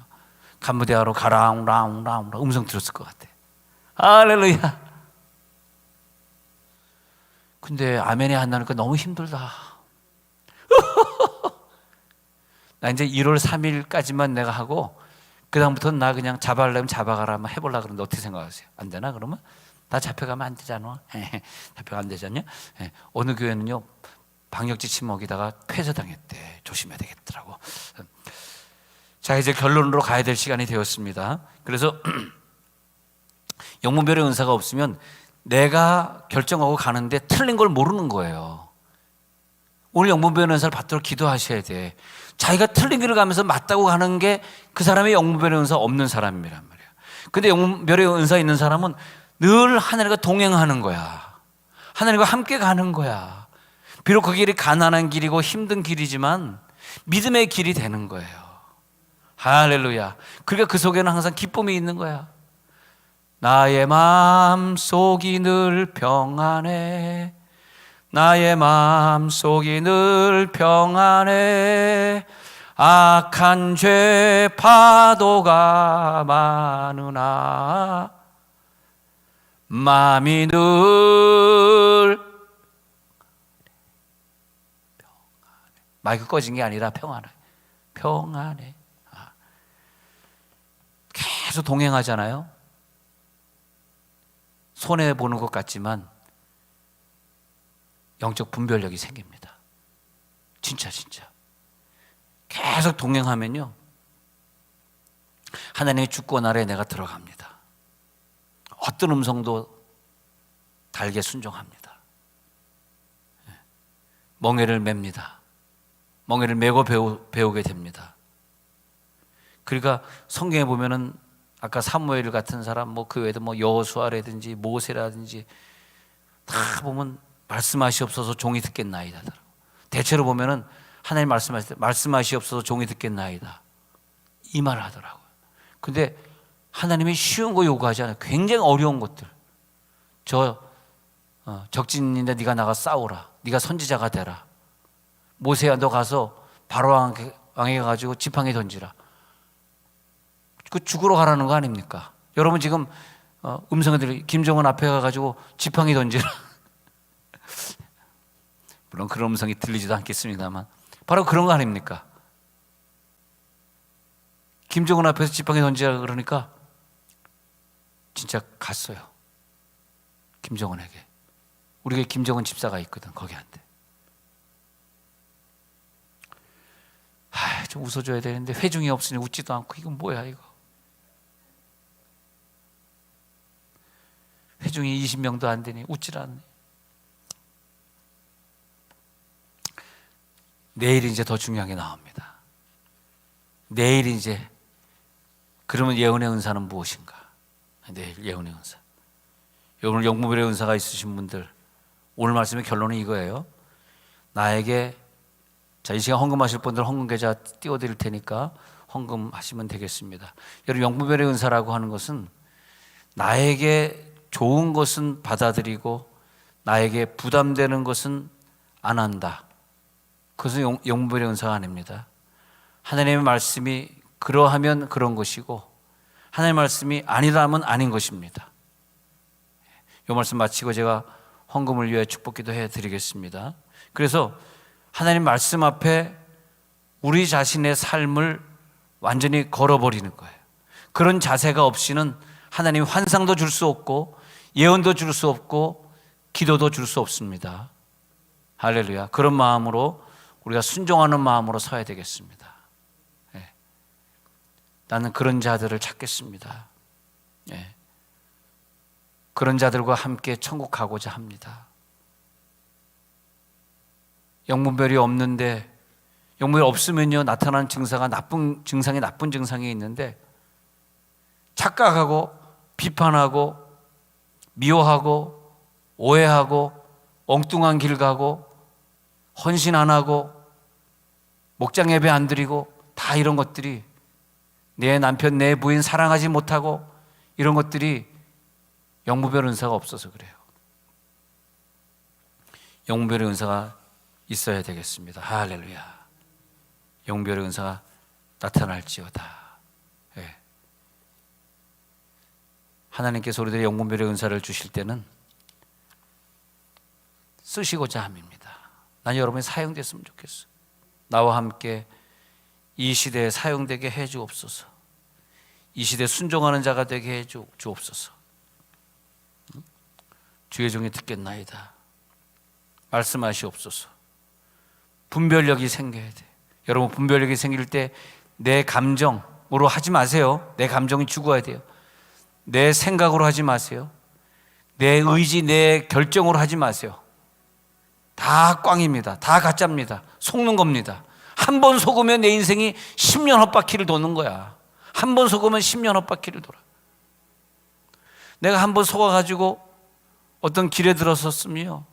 캄보디아로 가라 웅랑 음성 들었을 것 같아. 할렐루야. 근데 아멘이 안 나니까 너무 힘들다. 나 이제 1월 3일까지만 내가 하고, 그 다음부터는 나 그냥 잡아가려면 잡아가라 한번 해보려고 그러는데 어떻게 생각하세요? 안 되나 그러면? 나 잡혀가면 안 되잖아. 잡혀가 안 되잖냐? 어느 교회는요 방역지침 먹이다가 폐쇄당했대. 조심해야 되겠더라고. 자, 이제 결론으로 가야 될 시간이 되었습니다. 그래서 영문별의 은사가 없으면 내가 결정하고 가는데 틀린 걸 모르는 거예요. 오늘 영문별의 은사를 받도록 기도하셔야 돼. 자기가 틀린 길을 가면서 맞다고 가는 게 그 사람의 영문별의 은사 없는 사람이란 말이야. 근데 영문별의 은사 있는 사람은 늘 하나님과 동행하는 거야. 하나님과 함께 가는 거야. 비록 그 길이 가난한 길이고 힘든 길이지만 믿음의 길이 되는 거예요. 할렐루야. 그러니까 그 속에는 항상 기쁨이 있는 거야. 나의 마음속이 늘 평안해. 나의 마음속이 늘 평안해. 악한 죄 파도가 많으나 마음이 늘 평안해. 마이크 꺼진 게 아니라 평안해. 평안해. 계속 동행하잖아요. 손해보는 것 같지만 영적 분별력이 생깁니다. 진짜 계속 동행하면요 하나님의 주권 아래에 내가 들어갑니다. 어떤 음성도 달게 순종합니다. 멍에를 맵니다. 멍에를 메고 배우게 됩니다. 그러니까 성경에 보면은 아까 사무엘 같은 사람, 뭐 그 외에도 뭐 여호수아라든지 모세라든지 다 보면 말씀하시옵소서 종이 듣겠나이다. 대체로 보면은 하나님 말씀하실 때 말씀하시옵소서 종이 듣겠나이다 이 말을 하더라고요. 근데 하나님이 쉬운 거 요구하지 않아요. 굉장히 어려운 것들. 적진인데 네가 나가 싸우라. 네가 선지자가 되라. 모세야 너 가서 바로 왕에게 가지고 지팡이 던지라. 그 죽으러 가라는 거 아닙니까? 여러분 지금 음성을 들이 김정은 앞에 가가지고 지팡이 던지라. 물론 그런 음성이 들리지도 않겠습니다만 바로 그런 거 아닙니까? 김정은 앞에서 지팡이 던지라 그러니까 진짜 갔어요. 김정은에게. 우리가 김정은 집사가 있거든. 거기한테. 좀 웃어줘야 되는데 회중이 없으니 웃지도 않고 이건 뭐야 이거. 회중이 20명도 안 되니 웃질 않네. 내일 이제 더 중요한 게 나옵니다. 내일 이제 그러면 예언의 은사는 무엇인가? 내일 예언의 은사. 오늘 영문별의 은사가 있으신 분들 오늘 말씀의 결론은 이거예요. 나에게 자, 이 시간 헌금하실 분들 헌금 계좌 띄워드릴 테니까 헌금하시면 되겠습니다. 여러분 영문별의 은사라고 하는 것은 나에게 좋은 것은 받아들이고 나에게 부담되는 것은 안 한다. 그것은 영문별의 은사가 아닙니다. 하나님의 말씀이 그러하면 그런 것이고 하나님의 말씀이 아니라면 아닌 것입니다. 이 말씀 마치고 제가 헌금을 위해 축복기도 해드리겠습니다. 그래서 하나님 말씀 앞에 우리 자신의 삶을 완전히 걸어버리는 거예요. 그런 자세가 없이는 하나님 환상도 줄 수 없고 예언도 줄 수 없고 기도도 줄 수 없습니다. 할렐루야. 그런 마음으로 우리가 순종하는 마음으로 서야 되겠습니다. 나는 그런 자들을 찾겠습니다. 그런 자들과 함께 천국 가고자 합니다. 영문별이 없는데 영문별이 없으면요 나타나는 증상이 나쁜 증상이 있는데 착각하고 비판하고 미워하고 오해하고 엉뚱한 길 가고 헌신 안 하고 목장 예배 안 드리고 다 이런 것들이 내 남편 내 부인 사랑하지 못하고 이런 것들이 영무별 은사가 없어서 그래요. 영무별의 은사가 있어야 되겠습니다. 할렐루야. 영무별의 은사가 나타날지어다. 예. 하나님께서 우리들의 영무별의 은사를 주실 때는 쓰시고자 함입니다. 난 여러분이 사용됐으면 좋겠어요. 나와 함께 이 시대에 사용되게 해 주옵소서. 이 시대에 순종하는 자가 되게 해 주옵소서. 주의 종이 듣겠나이다. 말씀하시옵소서. 분별력이 생겨야 돼. 여러분, 분별력이 생길 때 내 감정으로 하지 마세요. 내 감정이 죽어야 돼요. 내 생각으로 하지 마세요. 내 의지, 내 결정으로 하지 마세요. 다 꽝입니다. 다 가짜입니다. 속는 겁니다. 한 번 속으면 내 인생이 10년 헛바퀴를 도는 거야. 한 번 속으면 10년 헛바퀴를 돌아. 내가 한 번 속아가지고 어떤 길에 들었었으며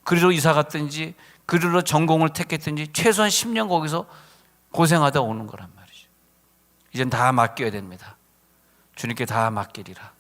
그리로 이사 갔든지 그리로 전공을 택했든지 최소한 10년 거기서 고생하다 오는 거란 말이죠. 이젠 다 맡겨야 됩니다. 주님께 다 맡기리라.